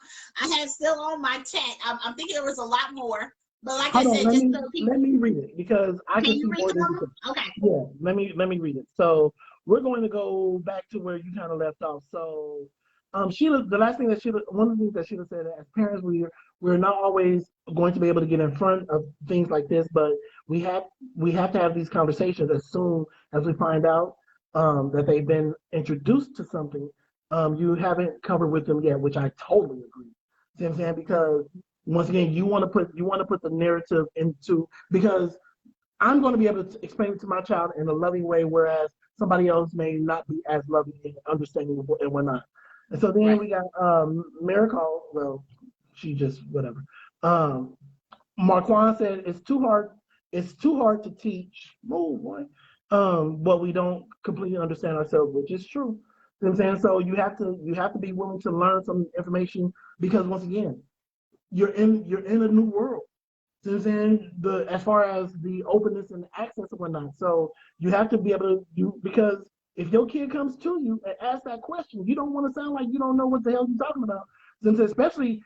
I have still on my chat. I'm thinking there was a lot more, but like Hold I said, let me read it because I can see more than you. Okay. Yeah, let me read it. So we're going to go back to where you kind of left off. So Sheila, one of the things that Sheila said, as parents, we're not always going to be able to get in front of things like this, but we have to have these conversations as soon as we find out that they've been introduced to something you haven't covered with them yet, which I totally agree. See what I'm saying? Because once again, you want to put the narrative into, because I'm going to be able to explain it to my child in a loving way, whereas somebody else may not be as loving and understanding and whatnot. And so then we got Miracle. Well, she just whatever. Marquand said it's too hard to teach. Oh boy. But we don't completely understand ourselves, which is true. You know what I'm saying? So you have to be willing to learn some information, because once again, you're in a new world. You know what I'm saying? As far as the openness and access and whatnot. So you have to be able to because if your kid comes to you and asks that question, you don't want to sound like you don't know what the hell you're talking about. Since especially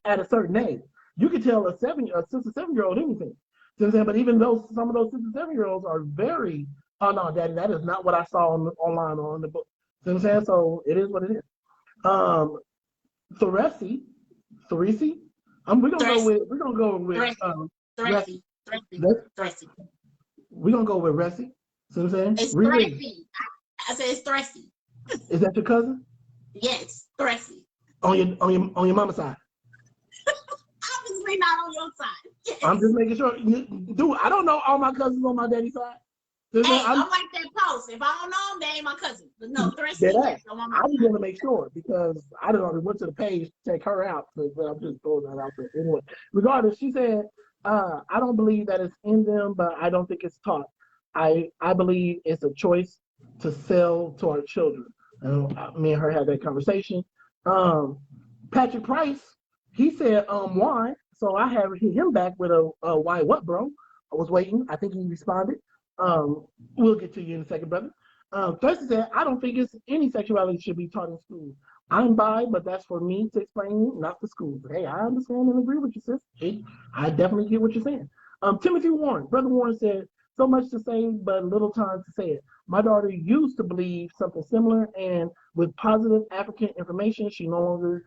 at a certain age, you can tell a 7-year-old anything. See what I'm saying? But even though some of those 6 and 7-year-olds are very, oh no, daddy, that is not what I saw online or on the book. See what I'm saying? So it is what it is. Therese, we're gonna go with Thressy. We're gonna go with Ressie. See what I'm saying? It's Thressy. I said it's Thressy. Is that your cousin? Yes, Thressy. On your mama's side. Obviously not on your side. Yes. I'm just making sure. Dude, I don't know all my cousins on my daddy's side. Hey, I'm like that post. If I don't know them, they ain't my cousin. But no, Thressy. I just want to make sure because I don't know. Went to the page to check her out, but I'm just throwing that out there. Anyway, regardless, she said, I don't believe that it's in them, but I don't think it's taught. I believe it's a choice to sell to our children. Me and her had that conversation. Patrick Price, he said, why? So I have him back with a why what, bro? I was waiting. I think he responded. We'll get to you in a second, brother. Thurston said, I don't think it's any sexuality should be taught in school. I'm bi, but that's for me to explain, not the school. Hey, I understand and agree with you, sis. Hey, I definitely get what you're saying. Timothy Warren, Brother Warren said, so much to say, but little time to say it. My daughter used to believe something similar, and with positive African information, she's no longer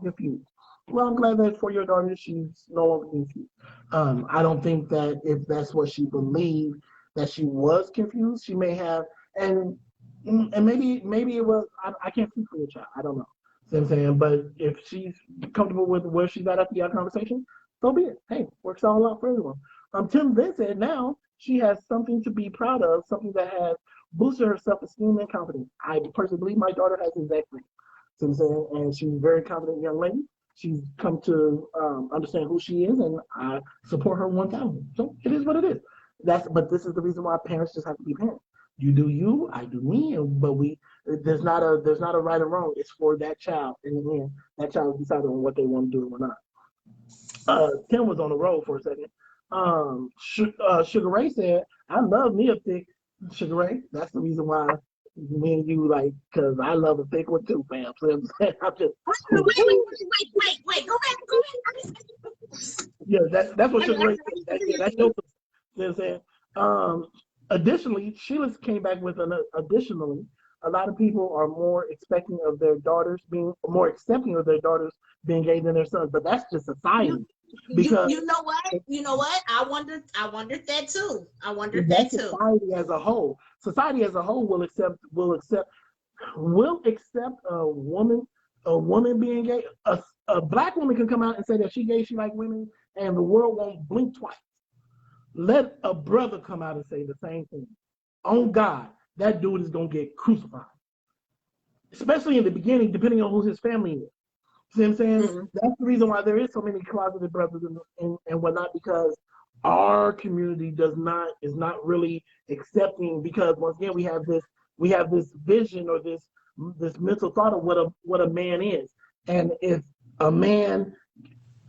confused. Well, I'm glad that for your daughter, she's no longer confused. I don't think that if that's what she believed, that she was confused. She may have, and maybe it was. I can't speak for your child. I don't know. See what I'm saying? But if she's comfortable with where she's at the conversation, so be it. Hey, works all out for everyone. Tim Vince said now she has something to be proud of, something that has boosted her self-esteem and confidence. I personally believe my daughter has the exact same. See what I'm saying? And she's a very confident young lady. She's come to understand who she is, and I support her 1,000. So it is what it is. But this is the reason why parents just have to be parents. You do you, I do me, but there's not a right or wrong. It's for that child, and again, that child decided on what they want to do or not. Tim was on the road for a second. Sugar Ray said, I love me a thick Sugar Ray. That's the reason why me and you because I love a thick one too, fam. So I'm just wait, go back. Yeah, that's what Sugar Ray said. That's your, you know what I'm saying? Additionally, Sheila came back with additionally, a lot of people are more accepting of their daughters being gay than their sons, but that's just society. Because you know what? I wondered that too. Society as a whole will accept a woman being gay. A black woman can come out and say that she gay, she like women, and the world won't blink twice. Let a brother come out and say the same thing. On God, that dude is gonna get crucified. Especially in the beginning, depending on who his family is. See what I'm saying? Mm-hmm. That's the reason why there is so many closeted brothers and whatnot, because our community is not really accepting, because once again we have this vision or this mental thought of what a man is. And if a man,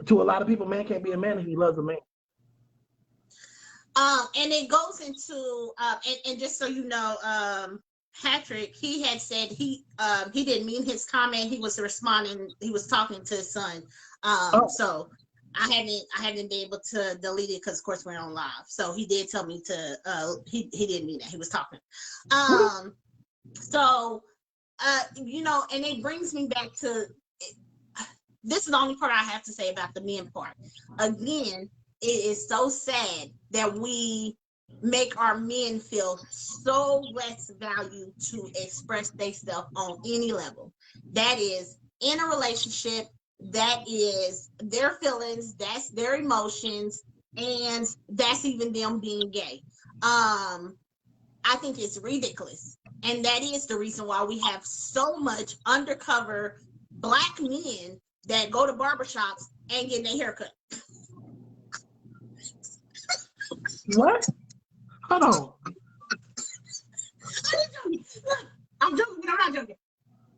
to a lot of people, man can't be a man if he loves a man. And it goes into and just so you know, Patrick, he had said he didn't mean his comment. He was talking to his son. So I haven't been able to delete it because of course we're on live. So he did tell me to he didn't mean that. He was talking. So and it brings me back to this is the only part I have to say about the men part. Again, it is so sad that we make our men feel so less value to express themselves on any level. That is in a relationship, that is their feelings, that's their emotions, and that's even them being gay. I think it's ridiculous. And that is the reason why we have so much undercover black men that go to barbershops and get their haircut. What? Hold on. I'm joking, but I'm not joking.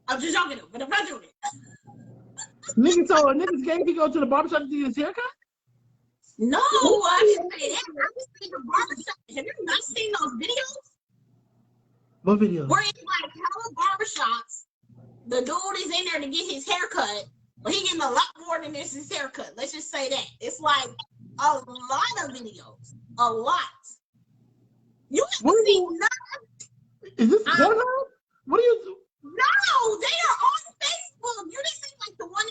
I'm just joking, but I'm not joking. Niggas gay, he go to the barbershop to get his haircut? No, I didn't say that. I was saying the barbershop. Have you not seen those videos? What videos? Where it's like hella barbershops. The dude is in there to get his haircut, but he getting a lot more than this his haircut. Let's just say that. It's like A lot of videos. A lot. You What haven't are seen you? none. Is this Um, Pornhub? What are you? no, they are on Facebook. You didn't see like the one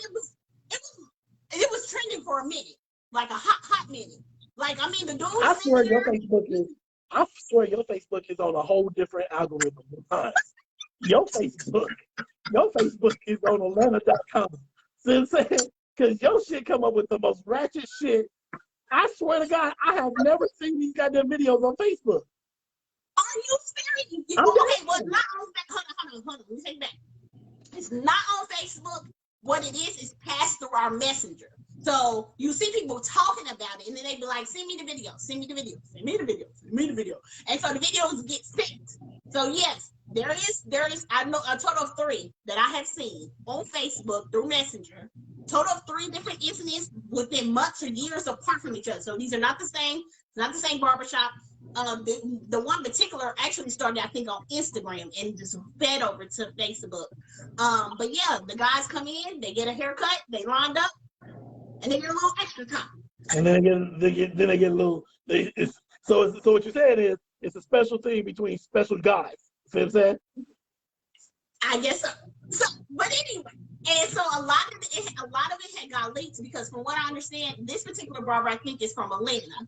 it was trending for a minute, like a hot minute. Like I mean, the dude's I swear in your there. Facebook is. I swear your Facebook is on a whole different algorithm than mine. Your Facebook, your Facebook is on Atlanta.com. See what I'm saying? Because your shit come up with the most ratchet shit. I swear to God, I have never seen these goddamn videos on Facebook. Are you serious? I'm Okay, well, dead. not on. Hold on. Let me take it back. It's not on Facebook. What it is passed through our messenger. So you see people talking about it, and then they be like, "Send me the video. Send me the video. Send me the video. Send me the video." And so the videos get sent. So yes, there is. I know a total of 3 that I have seen on Facebook through Messenger. Total of 3 different incidents within months or years apart from each other. So these are not the same. It's not the same barbershop. The one particular actually started, I think, on Instagram and just fed over to Facebook. But yeah, the guys come in, they get a haircut, they lined up, and they get a little extra time. And then they get a little. So what you're saying is it's a special thing between special guys. See what I'm saying? I guess so. But anyway, and so a lot of it had got leaked because, from what I understand, this particular barber I think is from Atlanta.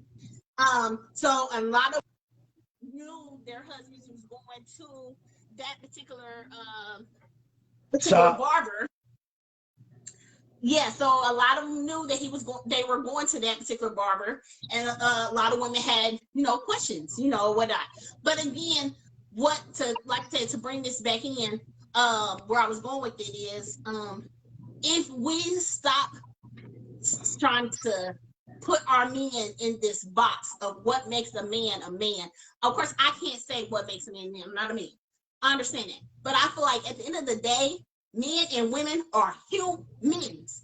So a lot of knew their husbands was going to that particular barber. Yeah, so a lot of them knew that they were going to that particular barber, and a lot of women had questions, whatnot. But again, like I said, to bring this back in, where I was going with it is, if we stop trying to put our men in this box of what makes a man a man. Of course, I can't say what makes a man a man. I'm not a man. I understand that. But I feel like at the end of the day, men and women are humans,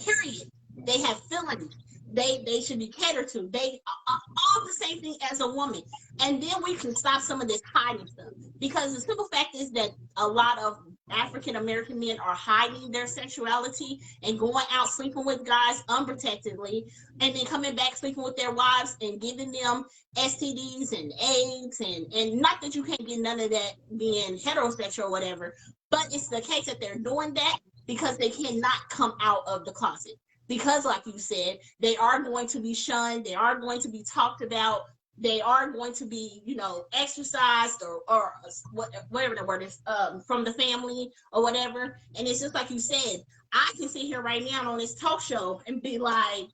period. They have feelings. They should be catered to. They are all the same thing as a woman. And then we can stop some of this hiding stuff. Because the simple fact is that a lot of African American men are hiding their sexuality and going out sleeping with guys unprotectedly, and then coming back sleeping with their wives and giving them STDs and AIDS, and not that you can't get none of that being heterosexual or whatever, but it's the case that they're doing that because they cannot come out of the closet. Because, like you said, they are going to be shunned, they are going to be talked about, they are going to be, exercised or whatever the word is, from the family or whatever. And it's just like you said, I can sit here right now on this talk show and be like,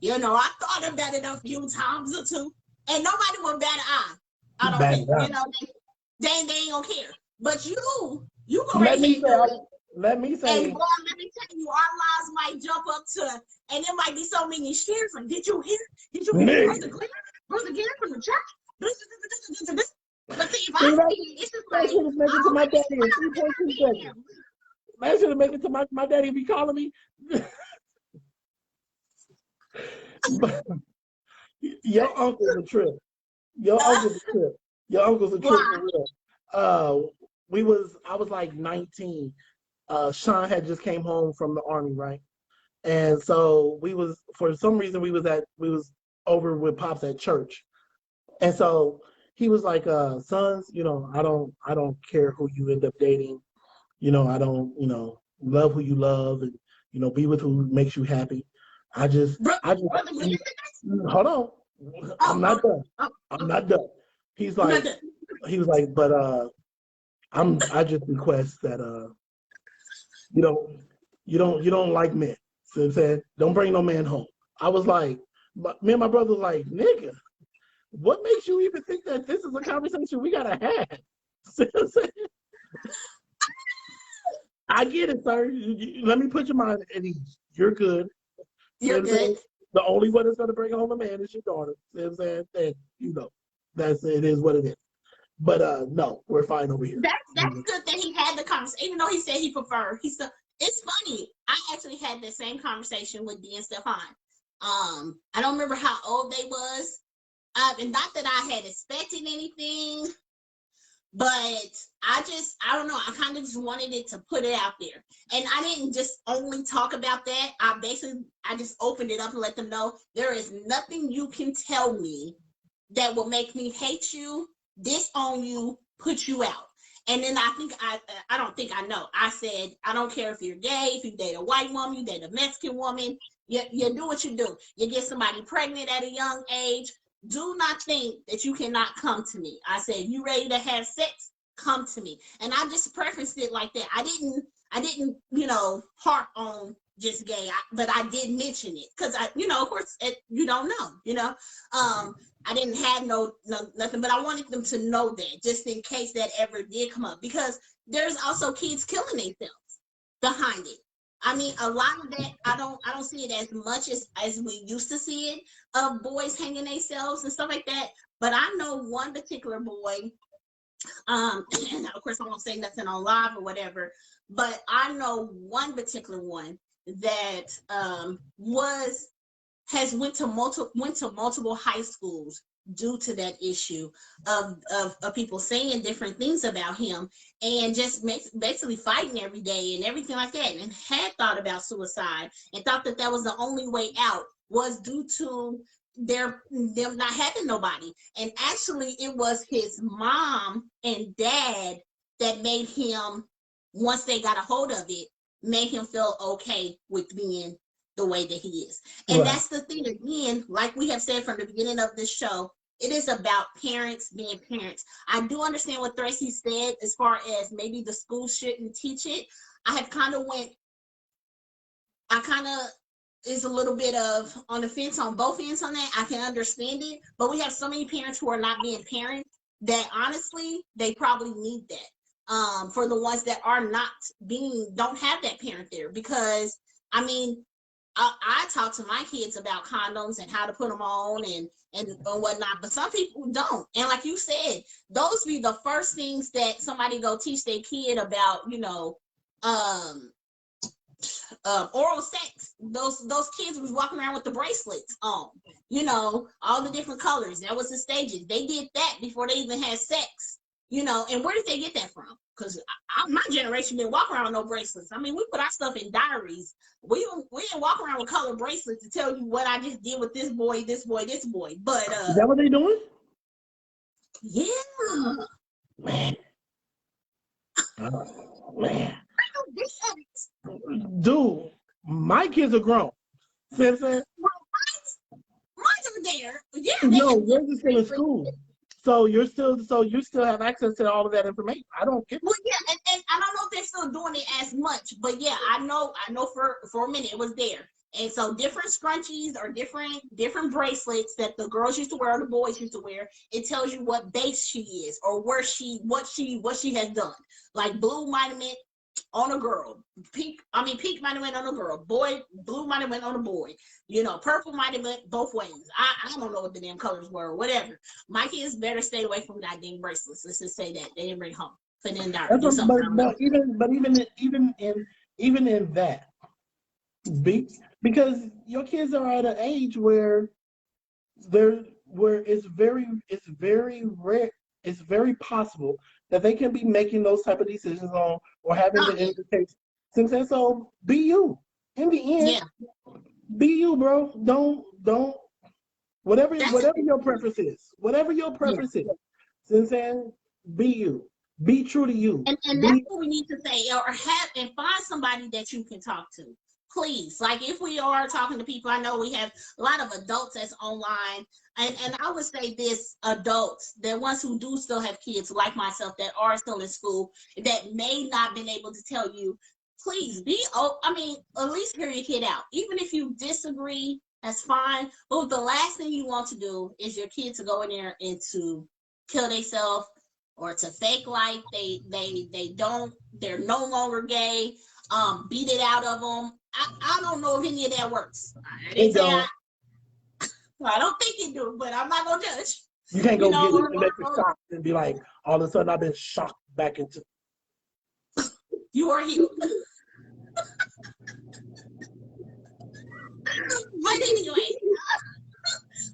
I thought about it a few times or two, and nobody will bat an eye. I don't think, they ain't gonna care. But you go right here and do it. Let me say. And boy, let me tell you, our lives might jump up to, and there might be so many shares. Like, did you hear? Did you hear Brother Glenn from the church? But see, if I see it, it's just like, should have made it to my daddy in 3.2 seconds. That should have made it to my daddy be calling me. But your uncle's a trip. Your uncle's a trip. Your uncle's a trip for real. I was like 19. Sean had just came home from the army, right? And so for some reason we was over with Pops at church. And so he was like, sons, I don't care who you end up dating. I don't, love who you love and, be with who makes you happy. Hold on. I'm not done. He was like, but I just request that you don't like men. See what I'm saying? Don't bring no man home. I was like, me and my brother was like, nigga, what makes you even think that this is a conversation we gotta have? See what I'm saying? I get it, sir. Let me put your mind at ease. You're good. You're good. The only one that's gonna bring home a man is your daughter. See what I'm saying? And it is what it is. But no, we're fine over here. That's good that he had the conversation, even though he said he preferred. It's funny. I actually had the same conversation with D and Stefan. I don't remember how old they was, and not that I had expected anything, But I don't know. I kind of just wanted it to put it out there. And I didn't just only talk about that. I just opened it up and let them know there is nothing you can tell me that will make me hate you, disown you, put you out. And then I don't think I know. I said, I don't care if you're gay, if you date a white woman, you date a Mexican woman, you do what you do. You get somebody pregnant at a young age. Do not think that you cannot come to me. I said, you ready to have sex? Come to me. And I just prefaced it like that. I didn't, harp on just gay, but I did mention it because of course, you don't know, I didn't have nothing, but I wanted them to know that just in case that ever did come up, because there's also kids killing themselves behind it. I mean, a lot of that, I don't see it as much as we used to see it, of boys hanging themselves and stuff like that. But I know one particular boy, and of course I won't say nothing on live or whatever, but I know one particular one that went to multiple high schools due to that issue of people saying different things about him, and just basically fighting every day and everything like that, and had thought about suicide and thought that was the only way out was due to them not having nobody. And actually it was his mom and dad that made him, once they got a hold of it, made him feel okay with being the way that he is. And right. That's the thing, again, like we have said from the beginning of this show, it is about parents being parents. I do understand what Tracy said as far as maybe the school shouldn't teach it. I kind of is a little bit of on the fence on both ends on that. I can understand it, but we have so many parents who are not being parents that honestly, they probably need that. For the ones that are don't have that parent there, because I mean, I talk to my kids about condoms and how to put them on and whatnot, but some people don't. And like you said, those be the first things that somebody go teach their kid about, oral sex. Those kids was walking around with the bracelets on, all the different colors. That was the stages. They did that before they even had sex, and where did they get that from? Because my generation didn't walk around with no bracelets. I mean, we put our stuff in diaries. We didn't walk around with colored bracelets to tell you what I just did with this boy, this boy, this boy. But is that what they doing? Yeah. Man. Oh, man. Dude, my kids are grown. See what I'm saying? Mine's are there. Yeah. No, yours is still in school. So you still have access to all of that information. I don't get. Well, yeah, and I don't know if they're still doing it as much, but yeah, I know for a minute it was there. And so different scrunchies or different bracelets that the girls used to wear or the boys used to wear, it tells you what base she is or what she has done. Like blue might have meant on a girl, pink might have went on a girl, blue might have went on a boy, purple might have went both ways. I don't know what the damn colors were or whatever. My kids better stay away from goddamn bracelets. Let's just say that they didn't bring home. But even in that, because your kids are at an age where it's very rare, it's very possible that they can be making those type of decisions on or having the invitation. So be you. In the end, be you, bro. Don't whatever your preference is. Whatever your preference is. Since then, be you. Be true to you. And that's what we need to say, or find somebody that you can talk to. Please, like if we are talking to people, I know we have a lot of adults that's online, and I would say this: adults, the ones who do still have kids, like myself, that are still in school, that may not been able to tell you, please at least hear your kid out. Even if you disagree, that's fine. But the last thing you want to do is your kid to go in there and to kill themselves or to fake like they're no longer gay, beat it out of them. I don't know if any of that works. I don't think it do, but I'm not gonna judge. You can't go get electric shock and be like, all of a sudden I've been shocked back into. You are healed. But anyway,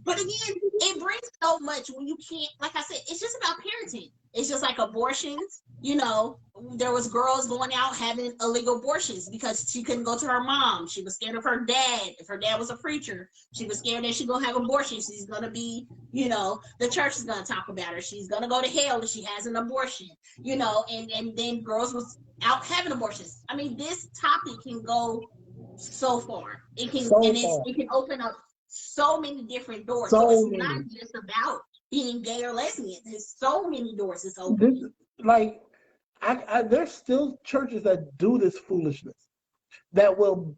but again, it brings so much when you can't. Like I said, it's just about parenting. It's just like abortions. You know, there was girls going out having illegal abortions because she couldn't go to her mom. She was scared of her dad. If her dad was a preacher, she was scared that she's gonna have abortion. She's gonna be, you know, the church is gonna talk about her. She's gonna go to hell if she has an abortion. You know, and then girls was out having abortions. I mean, this topic can go so far. It can it can open up so many different doors. So it's not just about being gay or lesbian. There's so many doors it's open. Like, there's still churches that do this foolishness. That will,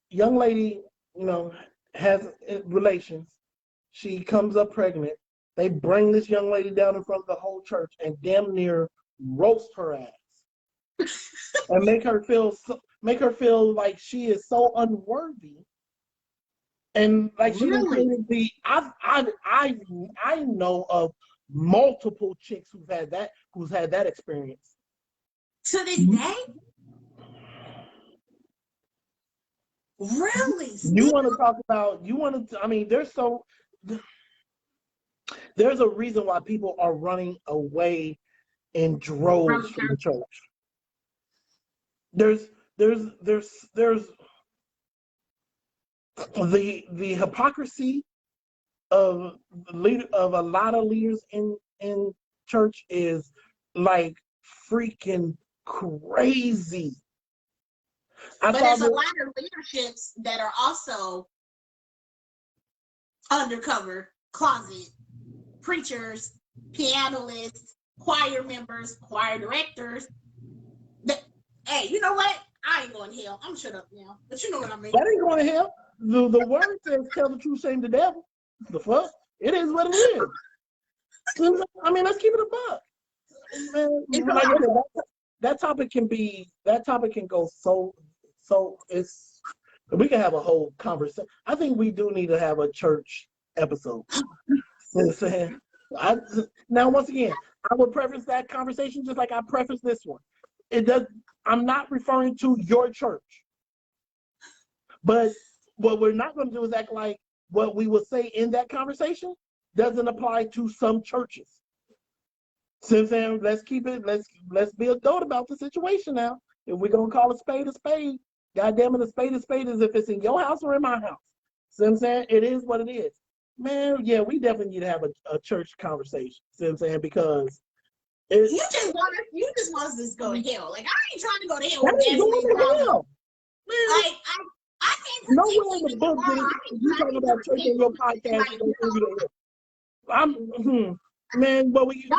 young lady, you know, has relations. She comes up pregnant. They bring this young lady down in front of the whole church and damn near roast her ass and make her feel like she is so unworthy. And like she didn't be, I know of multiple chicks who's had that experience. To this day? Really? You want to talk about, I mean, there's a reason why people are running away in droves from the church. There's the hypocrisy of a lot of leaders in church is like freaking crazy. But there's a lot of leaderships that are also undercover, closet preachers, pianists, choir members, choir directors. Hey, you know what? I ain't going to hell. I'm shut up now. But you know what I mean. That ain't going to hell. The word says, "Tell the truth, shame the devil." The fuck? It is what it is. I mean, let's keep it a buck. Man, like I said, that topic can go so it's. We can have a whole conversation. I think we do need to have a church episode. You know what I'm saying? Now, once again, I would preface that conversation just like I preface this one. I'm not referring to your church. But what we're not going to do is act like what we will say in that conversation doesn't apply to some churches. So I'm saying, let's be adult about the situation now. If we're going to call a spade, God damn it, a spade is if it's in your house or in my house. So I'm saying, it is what it is. Man, yeah, we definitely need to have a church conversation. See what I'm saying? Because you just want us to go to hell. Like, I ain't trying to go to hell. Like, I can't no way in the book you talking about church in your podcast. Man, but we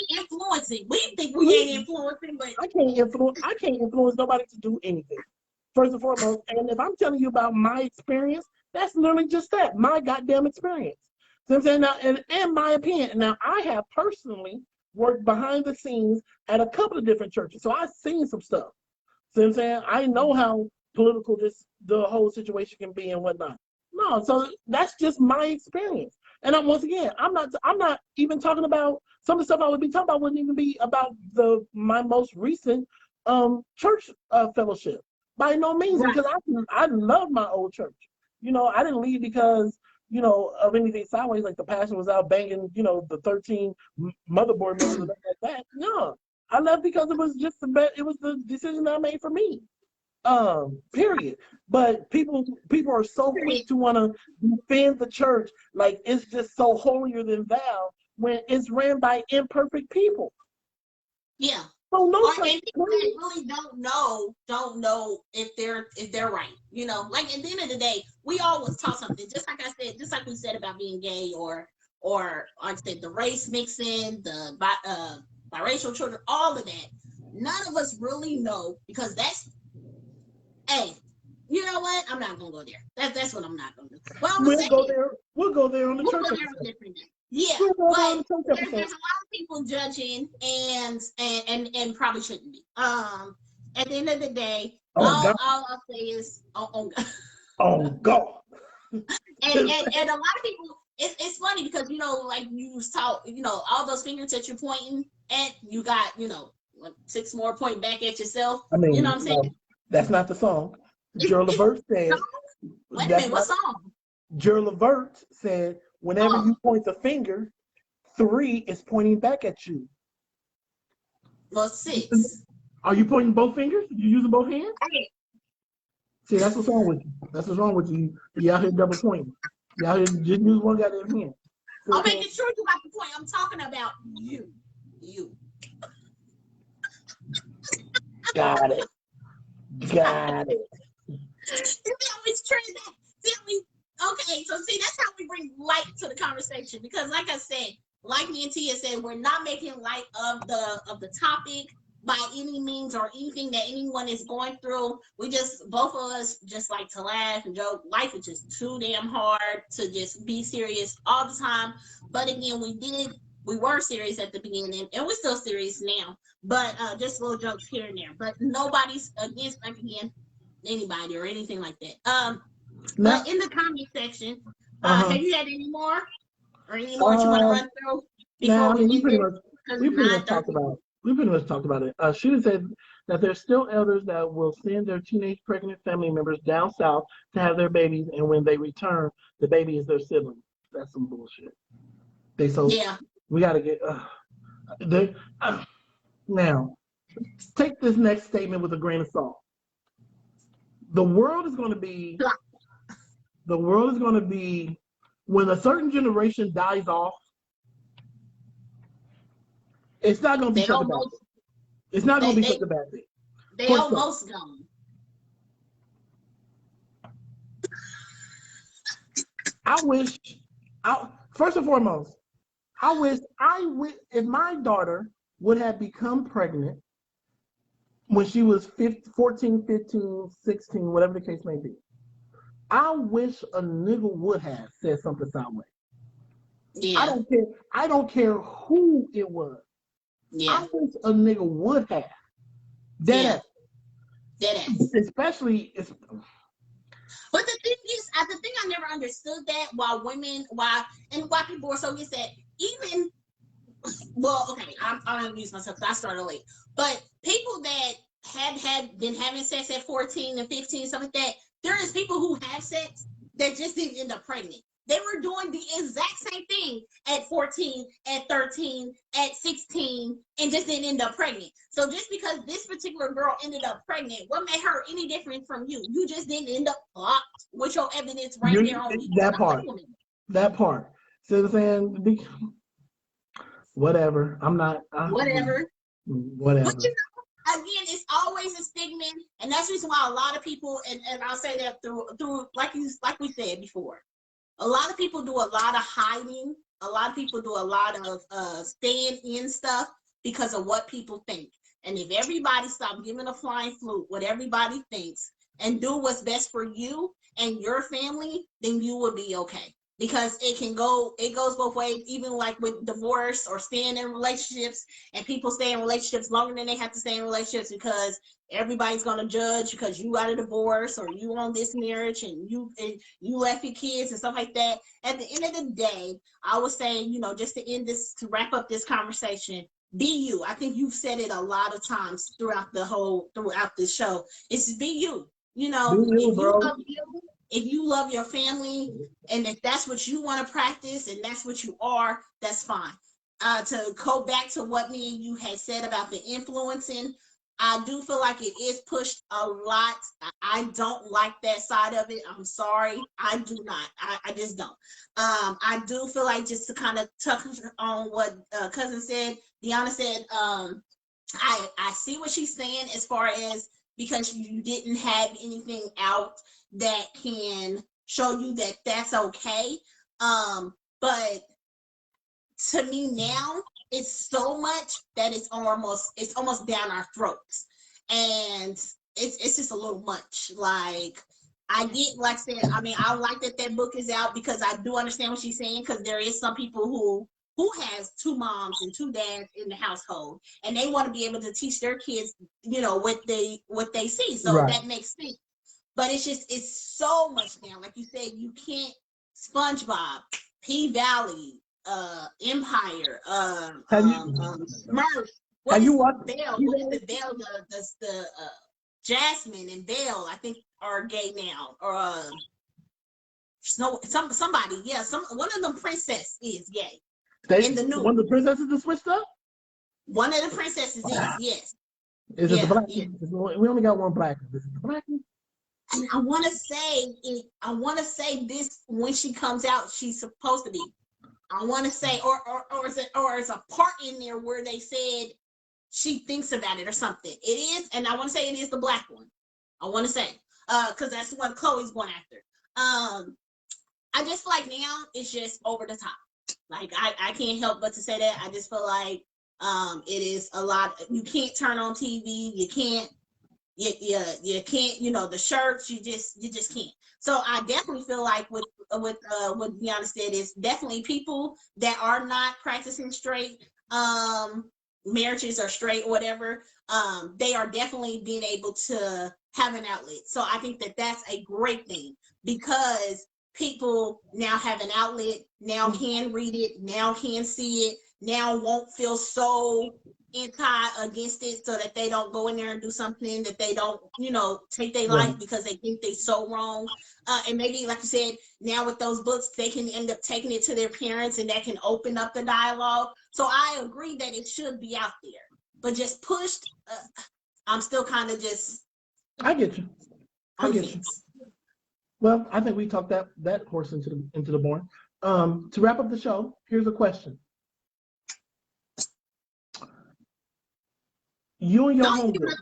influencing. We think we ain't influencing, but I can't influence nobody to do anything. First and foremost, and if I'm telling you about my experience, that's literally just that, my goddamn experience. So I'm saying now, and my opinion. Now, I have personally worked behind the scenes at a couple of different churches, so I've seen some stuff. So I'm saying, I know how political the whole situation can be and whatnot. No, so that's just my experience. And once again, I'm not even talking about some of the stuff I would be talking about wouldn't even be about my most recent church fellowship. By no means, because I love my old church. You know, I didn't leave because, you know, of anything sideways, like the pastor was out banging, you know, the 13 motherboard members and like that. No, I left because it was just it was the decision I made for me. Period. But people are so quick to want to defend the church like it's just so holier than thou when it's ran by imperfect people. Yeah. So no, and people that really don't know if they're right. You know, like at the end of the day, we always taught something. Just like I said, just like we said about being gay or like I said, the race mixing, the biracial children, all of that. None of us really know because that's. Hey, you know what? I'm not gonna go there. That's what I'm not gonna do. Well, we'll go there on the church episode. Yeah, but there's a lot of people judging and probably shouldn't be. At the end of the day, all I'll say is, oh God. Oh God. and a lot of people, it's funny because you know, like you talk, you know, all those fingers that you're pointing at, you got, you know, 6 more pointing back at yourself. I mean, you know what I'm saying? No, that's not the song. Gerald Levert said. Wait a minute, what song? Gerald Levert said, whenever you point the finger, 3 is pointing back at you. for 6. Are you pointing both fingers? You using both hands? Okay. See, that's what's wrong with you. That's what's wrong with you. You out here double pointing. You out here just use one goddamn hand. I'm making sure you got the point. I'm talking about you. You. Got it. Got it. See how we trade that? Okay, so see, that's how we bring light to the conversation, because like I said, like me and Tia said, we're not making light of the topic by any means or anything that anyone is going through. We just, both of us just like to laugh and joke. Life is just too damn hard to just be serious all the time. But again, we were serious at the beginning, and we're still serious now. But just little jokes here and there. But nobody's against, like, again, anybody or anything like that. But in the comment section, have you had any more? Or any more you want to run through before we pretty much talked about it. She said that there's still elders that will send their teenage pregnant family members down south to have their babies, and when they return, the baby is their sibling. That's some bullshit. We got to get now. Take this next statement with a grain of salt. The world is going to be when a certain generation dies off. It's not going to be such a bad thing. It's not going to be such a bad thing. They almost gone. First and foremost, I wish if my daughter would have become pregnant when she was 14, 15, 16, whatever the case may be. I wish a nigga would have said something sideways. Yeah. I don't care who it was. Yeah. I wish a nigga would have. Dead ass. Especially. But the thing is, the thing I never understood that why people were so against that, even, well, okay, I'm gonna use myself because I started late. But people that had been having sex at 14 and 15, stuff like that, there is people who have sex that just didn't end up pregnant. They were doing the exact same thing at 14, at 13, at 16, and just didn't end up pregnant. So just because this particular girl ended up pregnant, what made her any different from you? You just didn't end up blocked with your evidence right there on you. That part. See what I'm saying? Whatever. I'm not. Whatever. Whatever. But you know, again, it's always a stigma, and that's the reason why a lot of people, and I'll say that through like we said before, a lot of people do a lot of hiding. A lot of people do a lot of staying in stuff because of what people think. And if everybody stopped giving a flying flute what everybody thinks and do what's best for you and your family, then you will be okay. Because it goes both ways, even like with divorce or staying in relationships, and people stay in relationships longer than they have to stay in relationships because everybody's going to judge because you got a divorce or you on this marriage and you left your kids and stuff like that. At the end of the day, I was saying, you know, just to wrap up this conversation, be you. I think you've said it a lot of times throughout the show. It's be you. You know, if you love your family and if that's what you want to practice and that's what you are, that's fine. To go back to what me and you had said about the influencing, I do feel like it is pushed a lot. I don't like that side of it. I'm sorry. I do not. I just don't. I do feel like, just to kind of touch on what cousin said, Deanna said, I see what she's saying as far as because you didn't have anything out that can show you that that's okay. But to me now, it's so much that it's almost down our throats, and it's just a little much. Like, I get, like I said, I mean, I like that book is out because I do understand what she's saying, because there is some people who has two moms and two dads in the household, and they want to be able to teach their kids, you know, what they see. So right. That makes sense. But it's so much now. Like you said, you can't SpongeBob, P-Valley, Empire, Smurf. Have you watched Belle? What is it? Belle, the Jasmine and Belle, I think, are gay now. Or somebody, yeah, one of them princess is gay. In the new one of the princesses that switched up? One of the princesses is, yes. Is it the black one? We only got one black one. Is it the black one? And I want to say this when she comes out, she's supposed to be. I want to say, or is a part in there where they said she thinks about it or something. It is, and I want to say it is the black one. I want to say, because that's what Chloe's going after. I just feel like now it's just over the top. Like I can't help but to say that. I just feel like it is a lot. You can't turn on TV. You can't. You can't. You know the shirts. You just can't. So I definitely feel like with what Deanna said is definitely people that are not practicing straight marriages or straight or whatever. They are definitely being able to have an outlet. So I think that that's a great thing because people now have an outlet, now can read it, now can see it, now won't feel so against it so that they don't go in there and do something that they don't, take their life because they think they're so wrong. And maybe, like you said, now with those books, they can end up taking it to their parents and that can open up the dialogue. So I agree that it should be out there, but just pushed, I'm still kind of just. I get you. I get you. Well, I think we talked that horse into the barn. To wrap up the show, here's a question. You and your homegirl.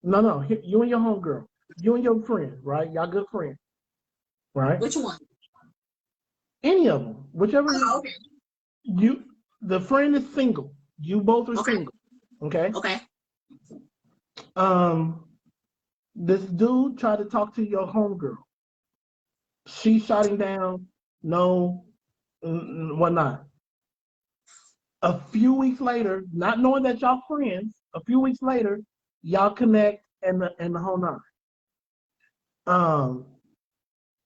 No. You and your homegirl. You and your friend, right? Y'all good friends, right? Which one? Any of them, whichever. Oh, okay. The friend is single. You both are single. Okay. Okay. This dude tried to talk to your homegirl. She shot him down. No, whatnot. A few weeks later, not knowing that y'all friends, a few weeks later, y'all connect and the whole nine.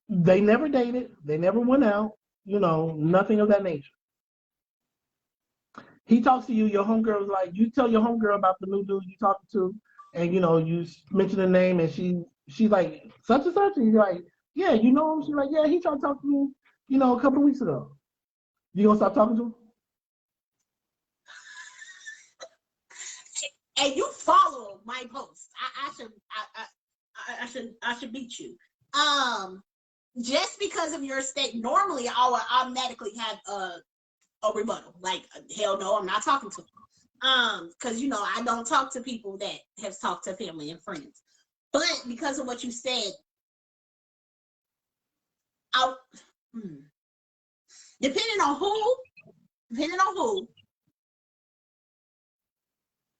They never dated. They never went out. Nothing of that nature. He talks to you. Your homegirl is like, you tell your homegirl about the new dude you talking to, and you mention the name, and she's like such and such, and you're like, yeah, you know him. She's like, yeah, he tried to talk to me, a couple of weeks ago. You gonna stop talking to him? And you follow my post. I should beat you. Just because of your state, normally I would automatically have a rebuttal. Like, hell no, I'm not talking to him. Because I don't talk to people that have talked to family and friends. But because of what you said, depending on who.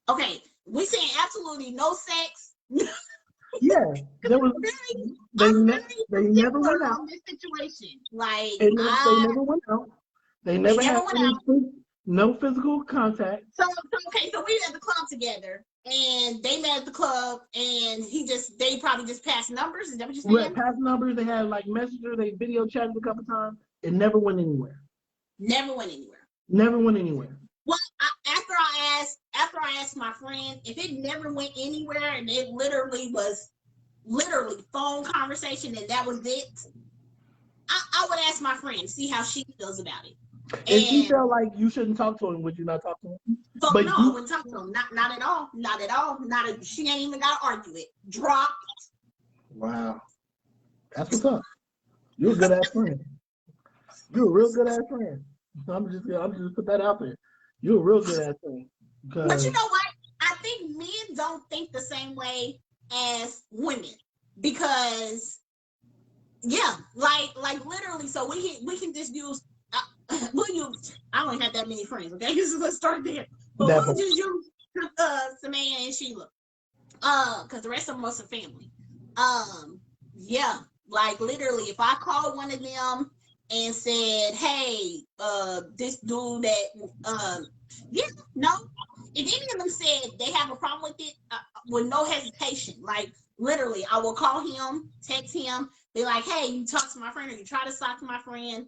Okay, we saying absolutely no sex. Yeah, there was. They never went out. This situation, like they never went out. They never had no physical contact. So we were at the club together, and they met at the club, and they probably just passed numbers. Is that what you're saying? Right, passed numbers. They had like Messenger. They video chatted a couple times. It never went anywhere. Never went anywhere. Never went anywhere. Well, after I asked my friend if it never went anywhere, and it literally was phone conversation, and that was it. I would ask my friend, see how she feels about it. If she felt like you shouldn't talk to him, would you not talk to him? But no, I wouldn't talk to him. Not at all. Not at all. She ain't even got to argue it. Drop. Wow. That's what's up. You're a good ass friend. You're a real good ass friend. I'm just put that out there. You're a real good ass friend. But you know what? I think men don't think the same way as women because, yeah, like literally. So we can just use. I don't have that many friends. Okay, let's start there. But we'll just use Samaya and Sheila, because the rest of them are some family. Yeah, like literally, if I called one of them and said, "Hey, this dude that, yeah, no." If any of them said they have a problem with it, with no hesitation, like literally, I will call him, text him, be like, "Hey, you talked to my friend, or you try to talk to my friend,"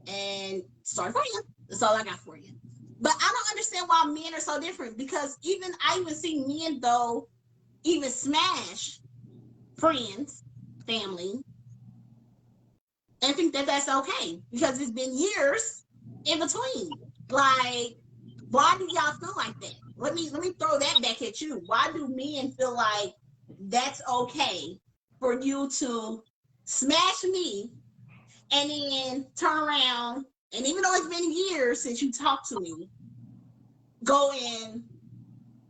and start for you. That's all I got for you. But I don't understand why men are so different because I even see men though, even smash friends, family, and think that that's okay because it's been years in between. Like, Why do y'all feel like that? Let me throw that back at you. Why do men feel like that's okay for you to smash me and then turn around, and even though it's been years since you talked to me, go and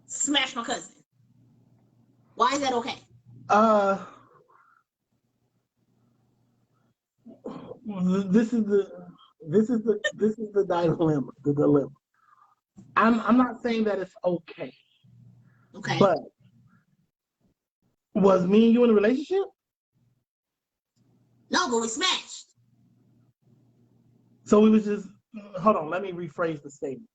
smash my cousin? Why is that okay? This is the dilemma. The dilemma. I'm not saying that it's okay. Okay. But was me and you in a relationship? No, but we smashed. So we was just, hold on, let me rephrase the statement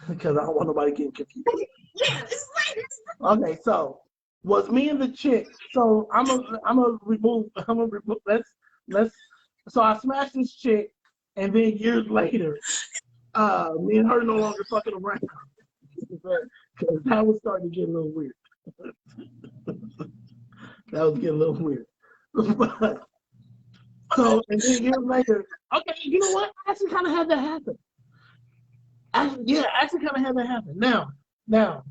because I don't want nobody getting confused. Yeah, it's like Okay, so was me and the chick, so I'm gonna remove, let's, so I smashed this chick, and then years later, me and her no longer fucking around. Because that was starting to get a little weird. That was getting a little weird. But, so, and then years later, okay, you know what? I actually kind of had that happen. Actually kind of had that happen. Now,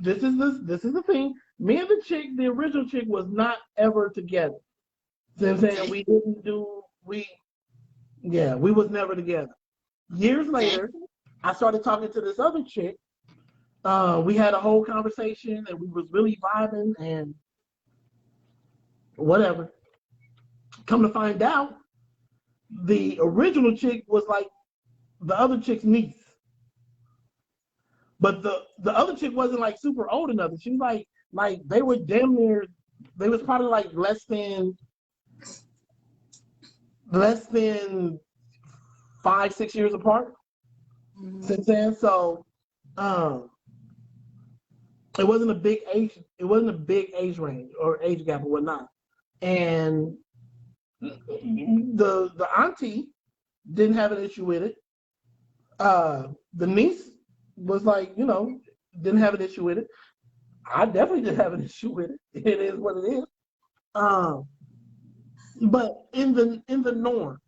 this is the thing. Me and the chick, the original chick, was not ever together. You know what I'm saying? We was never together. Years later, I started talking to this other chick. We had a whole conversation and we was really vibing and whatever. Come to find out, the original chick was like the other chick's niece. But the other chick wasn't like super old enough. She was like they were damn near, they was probably like less than 5-6 years apart. Since then, so it wasn't a big age range or age gap or whatnot. And the auntie didn't have an issue with it. The niece was like, didn't have an issue with it. I definitely didn't have an issue with it. It is what it is. But in the norm,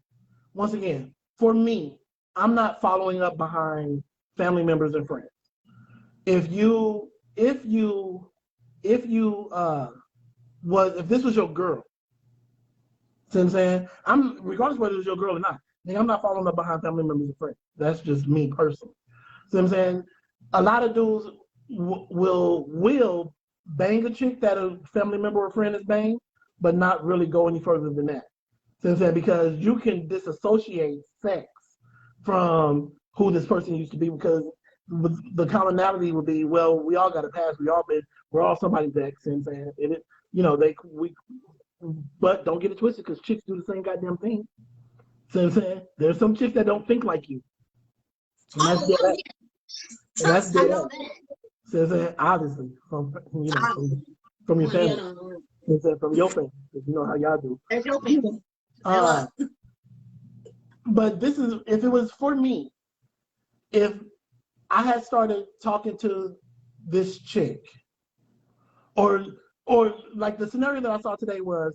once again, for me, I'm not following up behind family members and friends. If this was your girl, see what I'm saying? Regardless of whether it's your girl or not, I'm not following up behind family members and friends. That's just me personally. See what I'm saying? A lot of dudes will bang a chick that a family member or friend is banged, but not really go any further than that. See what I'm saying? Because you can disassociate sex from who this person used to be, because the commonality would be, well, we all got a past. We're all somebody's ex. And saying but don't get it twisted, because chicks do the same goddamn thing. See what I'm saying? There's some chicks that don't think like you. And that's dead. And that's dead. See what I'm saying? Obviously, from your family. From your family, because you know how y'all do. That's your family. But this is, if it was for me, if I had started talking to this chick, or like the scenario that I saw today was,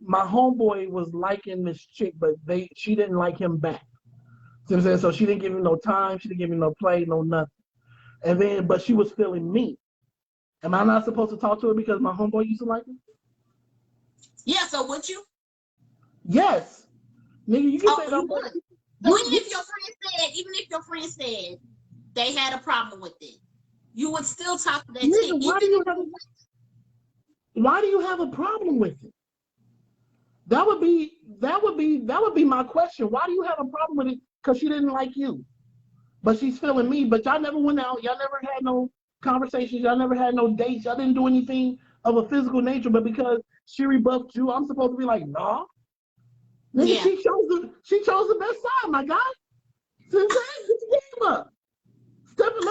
my homeboy was liking this chick, but she didn't like him back. See what I'm saying? So she didn't give him no time, she didn't give him no play, no nothing. And then, but she was feeling me. Am I not supposed to talk to her because my homeboy used to like her? Yeah, so would you? Yes. Nigga, you can say that. Even if your friend said they had a problem with it, you would still talk to that chick. Why do you have a problem with it? That would be my question. Why do you have a problem with it? Because she didn't like you, but she's feeling me. But y'all never went out. Y'all never had no conversations. Y'all never had no dates. Y'all didn't do anything of a physical nature. But because she rebuffed you, I'm supposed to be like, nah. Nigga, yeah. She chose the best side, my guy. Get your game up. Stephen,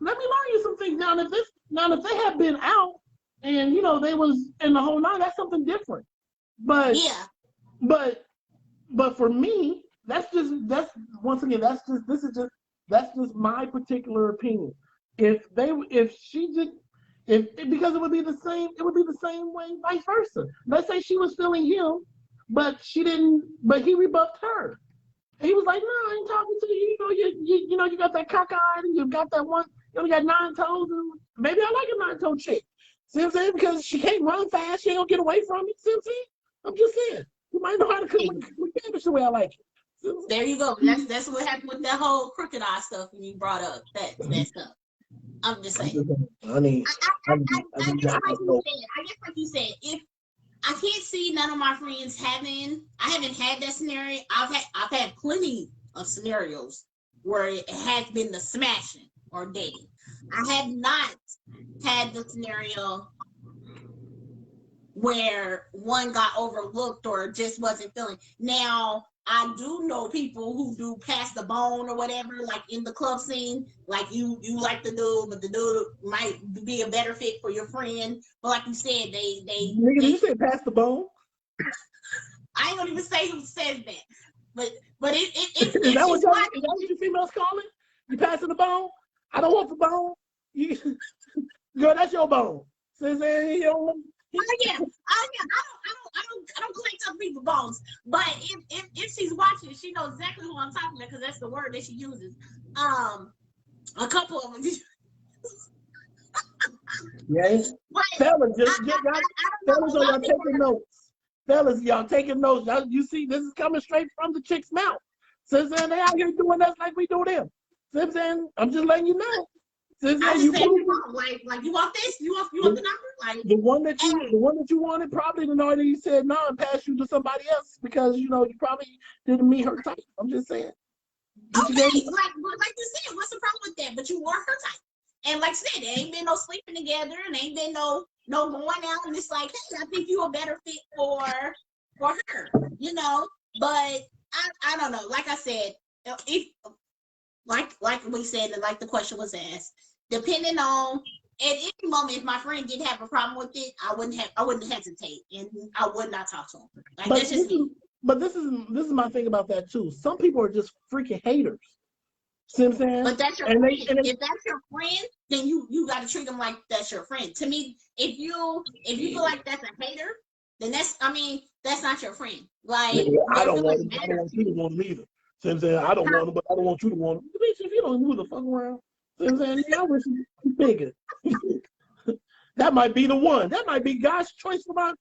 let me learn you some things. Now, if they had been out and they was in the whole nine, that's something different. But yeah. But for me, that's just my particular opinion. Because it would be the same way, vice versa. Let's say she was feeling him, but he rebuffed her. And he was like, no, I ain't talking to you. You know, you got that cockeyed and you got that one, you only got 9 toes. And maybe I like a 9-toe chick. See what I'm saying? Because she can't run fast. She ain't gonna get away from me. See what I'm saying? I'm just saying. You might know how to cook cabbage the way I like it. There you go. That's what happened with that whole crooked eye stuff when you brought up that stuff. I'm just saying. I guess like you said, if I can't see none of my friends I haven't had that scenario. I've had plenty of scenarios where it has been the smashing or dating. I have not had the scenario where one got overlooked or just wasn't feeling. Now, I do know people who do pass the bone or whatever, like in the club scene, like you like the dude, but the dude might be a better fit for your friend. But like you said, Nigga, did you say pass the bone? I ain't gonna even say who says that, but is that what you females call it? You passing the bone? I don't want the bone. Girl, that's your bone. Says you don't. I don't collect other people's bones. But if she's watching, she knows exactly who I'm talking about because that's the word that she uses. A couple of them. Yeah. Fellas, y'all taking notes. Fellas, y'all taking notes. You see, this is coming straight from the chick's mouth. Since then, they out here doing us like we do them. Since then, I'm just letting you know. Since then, you like you want this? You want the number? Like the one that you wanted probably didn't already said no and passed you to somebody else because you probably didn't meet her type. I'm just saying. Okay, like you said, what's the problem with that? But you were her type. And like I said, there ain't been no sleeping together and ain't been no going out and it's like, hey, I think you're a better fit for her, But I don't know. Like I said, if like we said, and like the question was asked, depending on at any moment, if my friend did have a problem with it, I wouldn't hesitate and I would not talk to him. Like that's just me. But this is my thing about that too. Some people are just freaking haters. See what I'm saying? But that's your friend. If that's your friend, then you got to treat them like that's your friend. To me, if you feel like that's a hater, then that's not your friend. Like I don't want you to want him either. See what I'm saying? I don't want him, but I don't want you to want him. Bitch, if you don't move the fuck around, see what I'm saying? I wish you bigger. That might be the one. That might be God's choice for my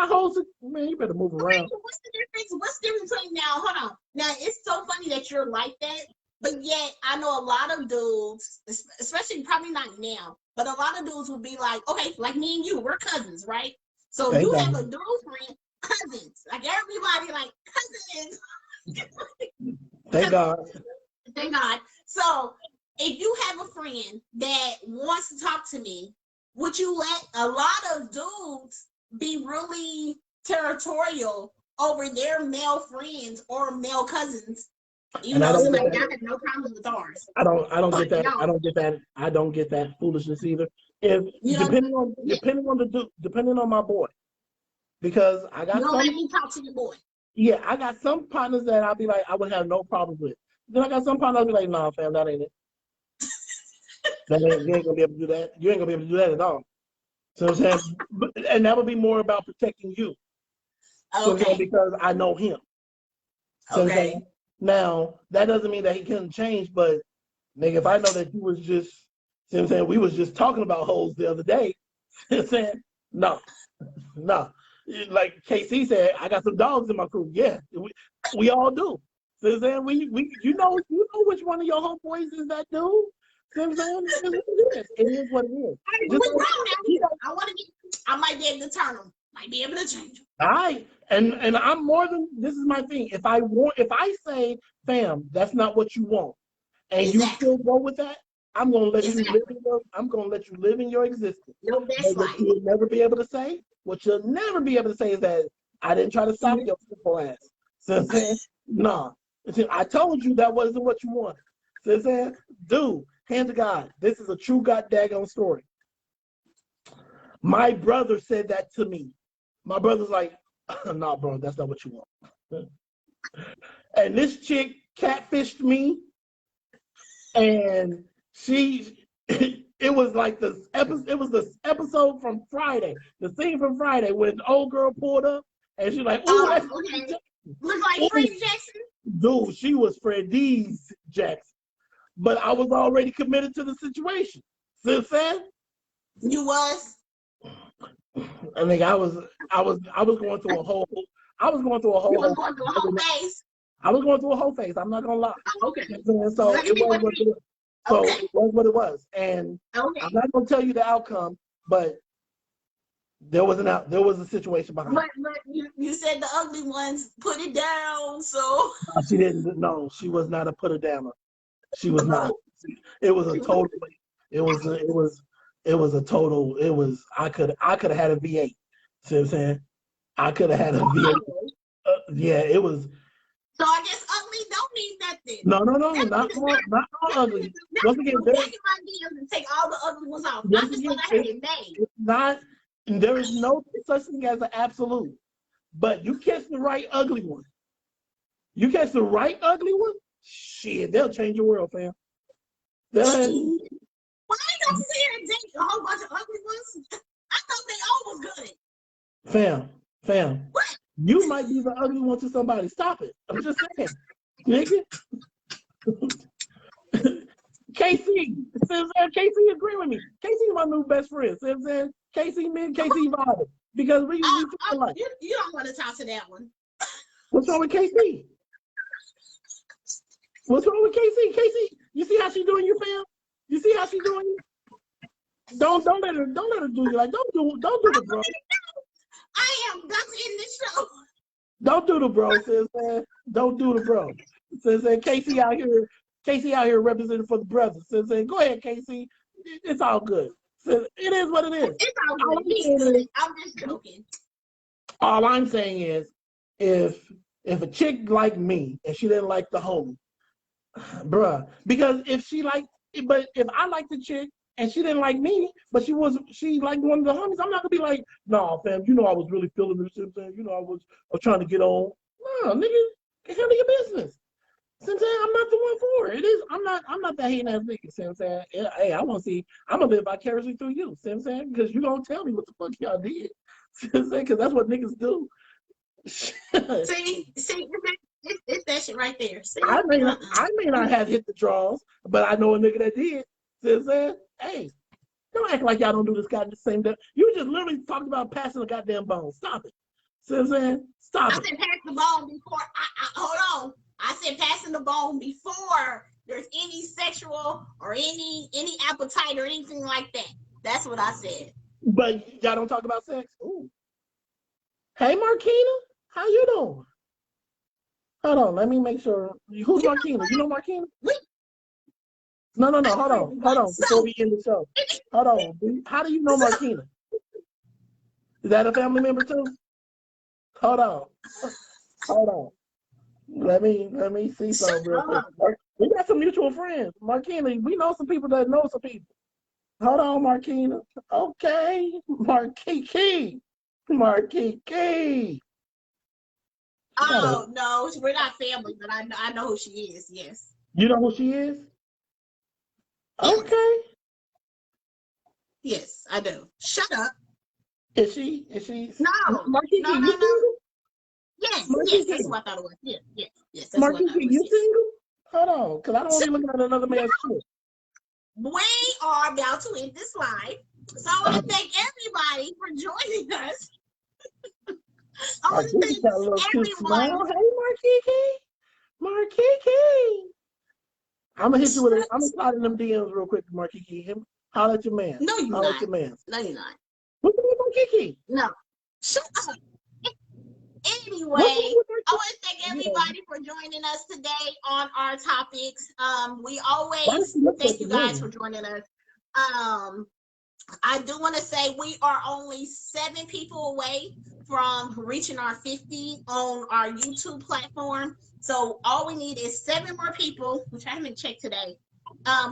whole. Man, you better move around. Okay, what's the difference between now? Hold on. Now it's so funny that you're like that, but yet I know a lot of dudes, especially probably not now, but a lot of dudes will be like, okay, like me and you, we're cousins, right? So you have a dude friend, cousins, like everybody, like cousins. Thank God. Thank God. So if you have a friend that wants to talk to me, would you let a lot of dudes be really territorial over their male friends or male cousins? You know, so like I have no problem with ours. I don't get that. I don't get that. I don't get that foolishness either. Depending on my boy, because I got let me talk to your boy. Yeah, I got some partners that I'll be like, I would have no problem with. Then I got some partners I'll be like, nah, fam, that ain't it. You ain't gonna be able to do that. You ain't gonna be able to do that at all. So I'm saying, and that would be more about protecting you. Okay. So because I know him. So okay. Now that doesn't mean that he couldn't change, but nigga, if I know that you was just, see what I'm saying, we was just talking about hoes the other day, saying no. Like KC said, I got some dogs in my crew. Yeah, we all do. So I'm saying you know which one of your homeboys is that dude. So I'm saying it is what it is. I might be able to turn them. Might be able to change them. All right, and I'm more than, this is my thing. If I say, fam, that's not what you want, and you still go with that, I'm gonna let you live in your existence. Your best life. What you'll never be able to say. What you'll never be able to say is that I didn't try to stop your simple ass. So I'm saying, nah. I told you that wasn't what you wanted. So I'm saying, dude, hand to God, this is a true god daggone story. My brother said that to me. My brother's like, nah, bro, that's not what you want. And this chick catfished me, and it was like the episode from Friday, the scene from Friday when the old girl pulled up, and she's like, "Ooh, that's okay." Look like Freddie Jackson? Dude, she was Freddie's Jackson. But I was already committed to the situation. See what I'm saying? You was? I think I was going through a whole You was going through a whole phase? I was going through a whole phase. I'm not gonna lie. Okay. So it was what it was. So it was what it was. And I'm not gonna tell you the outcome, but there was a situation behind it. But you said the ugly ones put it down, so She didn't. No, she was not a put her downer. She was not. It was a total. It was a total. It was. I could have had a V8. See what I'm saying? I could have had a V8. Yeah, it was. So I guess ugly don't mean nothing. No, not all ugly. Once again, take all the ugly ones off. I just thought I had it made. It's not. There is no such thing as an absolute. But you catch the right ugly one. You catch the right ugly one. Shit, they'll change your world, fam. Why don't see her date a whole bunch of ugly ones? I thought they all was good. Fam. What? You might be the ugly one to somebody. Stop it. I'm just saying. Nigga. KC. KC agree with me. KC is my new best friend. See what I'm saying? KC, me and KC vibe. Because we like. You don't want to talk to that one. What's wrong with KC? What's wrong with KC? KC, you see how she doing you, fam? You see how she doing you? Don't let her do you. Like don't do the bro. I am that's in the show. Don't do the bro, sis, man. Don't do the bro. Sis, Casey out here representing for the brothers. Sis, go ahead, Casey. It's all good. Sis, it is what it is. It's all good. I'm just joking. All I'm saying is, if a chick like me and she didn't like the homie, bruh, because if I like the chick and she didn't like me, but she liked one of the homies, I'm not gonna be like, nah, fam, you know I was really feeling this, you know what I'm saying? You know I was trying to get on. No, nigga, handle your business. See what I'm saying? I'm not the one for it. I'm not that hating ass nigga. See what I'm saying? Hey, I'm gonna live vicariously through you. See what I'm saying? Because you don't tell me what the fuck y'all did. See what I'm saying? Because that's what niggas do. See, it's that shit right there. See? I may not have hit the draws, but I know a nigga that did. See what I'm saying? Hey, don't act like y'all don't do this goddamn same day. You just literally talked about passing a goddamn bone. Stop it. See what I'm saying? Stop it. I said pass the bone before. Hold on. I said passing the bone before there's any sexual or any appetite or anything like that. That's what I said. But y'all don't talk about sex? Ooh. Hey, Marquina, how you doing? Hold on, let me make sure. Who's Marquina? You know Marquina? No. Hold on. Before we end the show. Hold on. How do you know Marquina? Is that a family member too? Hold on. Let me see something real quick. We got some mutual friends. Marquina, we know some people that know some people. Hold on, Marquina. Okay. Marquiki. Oh, no, we're not family, but I know who she is, yes. You know who she is? Okay. Yes, I do. Shut up. Is she? No. Marquiki, no. you single? Yes, Marquiki. yes, that's what I thought it was. Yes, that's Marquiki, what I was. You single? Hold on, because I don't want to be looking at another man's shit. We are about to end this live. So I want to thank everybody for joining us. I want to thank everyone. Hey, Marquiki. I'm gonna hit you with it. I'm gonna slide in them DMs real quick, Marquiki. Holler at your man. No, you're Holler not. at your man. No, you're not. What's up with Marquiki? No. Shut up. Anyway, I want to thank everybody for joining us today on our topics. We always thank you guys for joining us. I do want to say we are only 7 people away from reaching our 50 on our YouTube platform. So all we need is 7 more people, which I haven't checked today.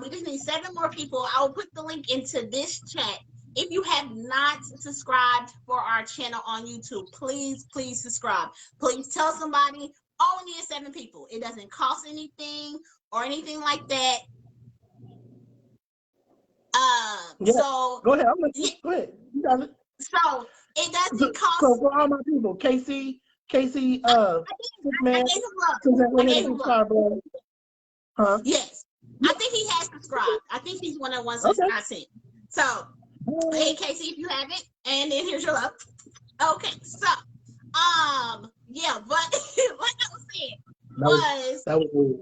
We just need 7 more people. I will put the link into this chat. If you have not subscribed for our channel on YouTube, please subscribe. Please tell somebody. All we need is 7 people. It doesn't cost anything or anything like that. So go ahead. Go ahead. You got it. So it doesn't cost. So for all my people, KC, Casey, I man, gave him love. since I gave him love. Huh? Yes. I think he has subscribed. I think he's one of the ones that I sent. So, hey, Casey, if you have it, and then here's your love. Okay, so, yeah, but like I was saying, that was weird.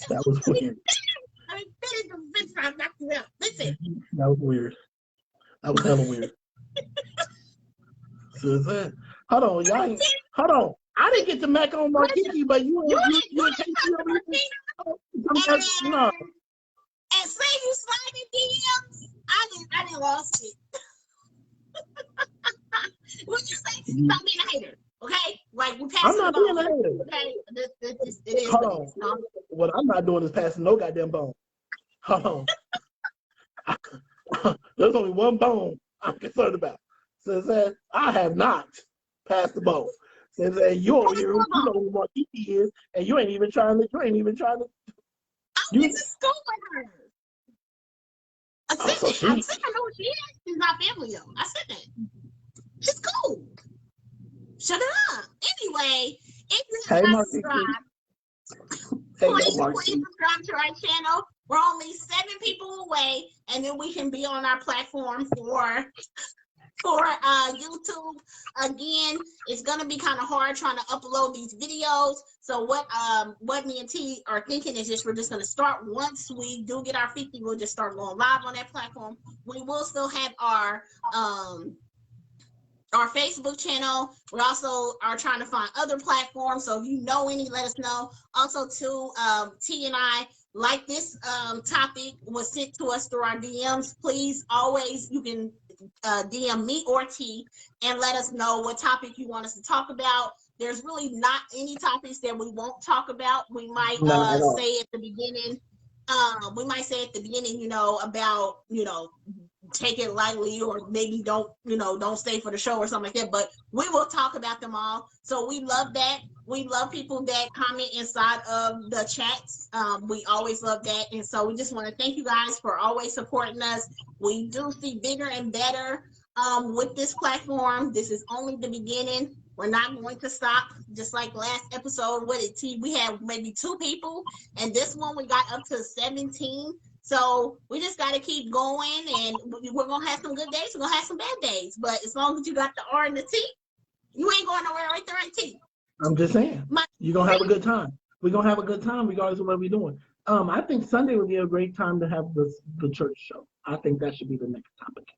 That was weird. That was weird. Listen. That was weird. That was hella weird. Hold on, y'all. Hold on. I didn't get the Mac on Marquise, but you and Casey over here. No. And say you sliding DMs, I didn't lost it. What you say? Stop being a hater, okay? Like we passing. I'm not being a hater. Okay, it is. Hold on. No? What I'm not doing is passing no goddamn bone. Hold on. There's only one bone I'm concerned about. Since I have not passed the bone. Since you over here, you know who Marquise is, and you ain't even trying to. I went to school with her. I said I know who she is. She's not family though. I said that. She's cool. Shut it up. Anyway, if you have not subscribed, please subscribe to our channel. We're only 7 people away, and then we can be on our platform for YouTube. Again, it's gonna be kind of hard trying to upload these videos. So what me and T are thinking is we're just gonna start once we do get our 50, we'll just start going live on that platform. We will still have our Facebook channel. We also are trying to find other platforms. So if you know any, let us know. Also too, T and I, like this topic was sent to us through our DMs. Please always, you can DM me or T and let us know what topic you want us to talk about. There's really not any topics that we won't talk about. We might say at the beginning, about, take it lightly, or maybe don't stay for the show or something like that, but we will talk about them all. So we love that. We love people that comment inside of the chats. We always love that. And so we just want to thank you guys for always supporting us. We do see bigger and better with this platform. This is only the beginning. We're not going to stop. Just like last episode with it, we had maybe 2 people, and this one we got up to 17. So we just got to keep going, and we're going to have some good days. We're going to have some bad days. But as long as you got the R and the T, you ain't going nowhere right there at T. I'm just saying. You're going to have a good time. We're going to have a good time regardless of what we're doing. I think Sunday would be a great time to have the church show. I think that should be the next topic.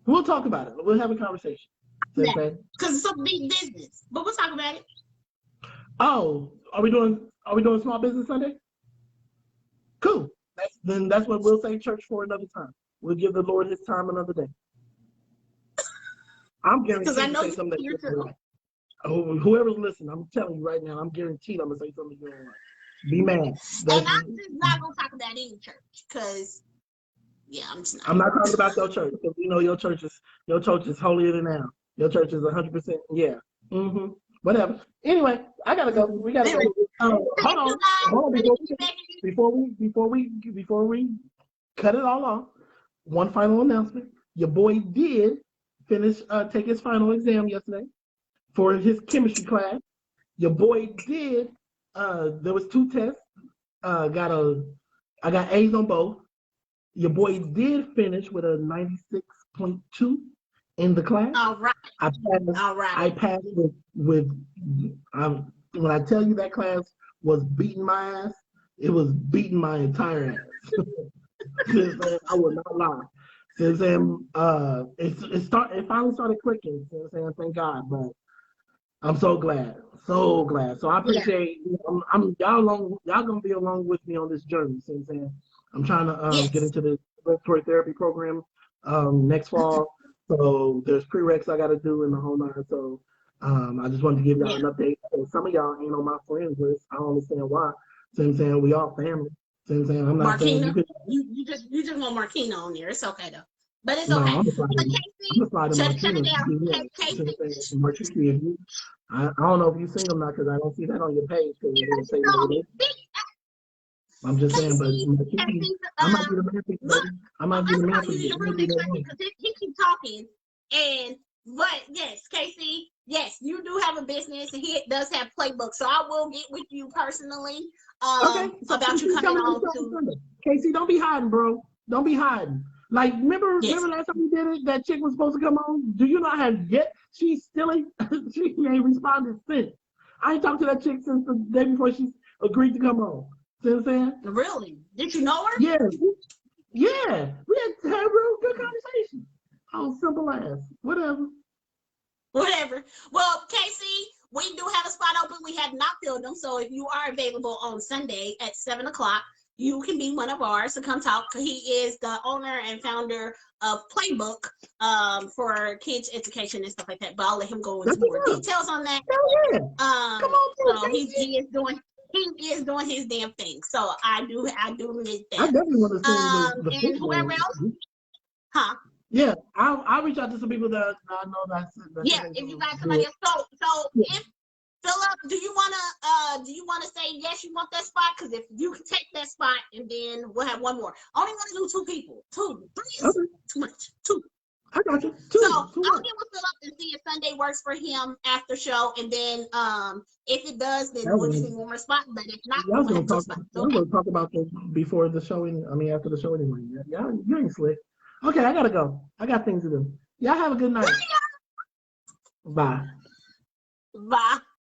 We'll talk about it. We'll have a conversation. Because it's some big business. But we'll talk about it. Oh, are we doing Small Business Sunday? Cool. That's what we'll say church for another time. We'll give the Lord his time another day. I'm guaranteed to say something that you don't like. Whoever's listening, I'm telling you right now, I'm guaranteed I'm going to say something you don't like. Be mad. And I'm just not going to talk about any church because, I'm just not. I'm not talking about your church because we know your church is holier than thou. Your church is 100%. Yeah. Mm-hmm. Whatever. Anyway, I gotta go. We gotta go. Hold on. Before we cut it all off, one final announcement. Your boy did finish take his final exam yesterday for his chemistry class. Your boy did. There was 2 tests. I got A's on both. Your boy did finish with a 96.2 in the class. All right. I passed with when I tell you that class was beating my ass, it was beating my entire ass. I would not lie. Since then, it finally started clicking. Thank God, but I'm so glad. So I appreciate y'all gonna be along with me on this journey. Since then, I'm trying to get into the respiratory therapy program next fall. So there's prereqs I got to do in the whole 9. So I just wanted to give y'all an update. Some of y'all ain't on my friends list. I don't understand why. So we all family. So I'm not saying you just want Marquina on there. It's okay though. But it's okay. I'm shut it down. Marquina, I don't know if you sing them now because I don't see that on your page. I'm just saying, but I might be the man. I might be the man. He keeps talking, and But yes, Casey, yes, you do have a business, and he does have playbook. So I will get with you personally Okay, so about you Casey, coming coming to on the show on to. Sunday. Casey, don't be hiding, bro. Don't be hiding. Like, remember Yes. last time we did it? That chick was supposed to come on. Do you not have yet? She still ain't. She ain't responded since. I ain't talked to that chick since the day before she agreed to come on. See what I'm saying? Really? Did you know her? Yeah, yeah. We had a real good conversation. Oh, simple as whatever. Whatever. Well, Casey, we do have a spot open. We have not filled them. So if you are available on Sunday at 7 o'clock, you can be one of ours to come talk. He is the owner and founder of Playbook for kids education and stuff like that. But I'll let him go into more details on that. Hell yeah. Come on, So he is doing his damn thing. So I do admit that. I definitely want to see the and whoever else, huh? Yeah, I'll reach out to some people that I know that's Yeah, if you got somebody else. So yeah. if Philip, do you wanna say yes, you want that spot? Because if you can take that spot, and then we'll have one more. I only want to do 2 people. 2, 3 is too much. 2. I got you. So I'll get with Philip and see if Sunday works for him after show, and then if it does, then we'll just do one more spot. But if not, we'll have 2 spots. I'm going to talk about this before the show. After the show anyway. Yeah, you ain't slick. Okay, I gotta go. I got things to do. Y'all have a good night. Bye. Bye.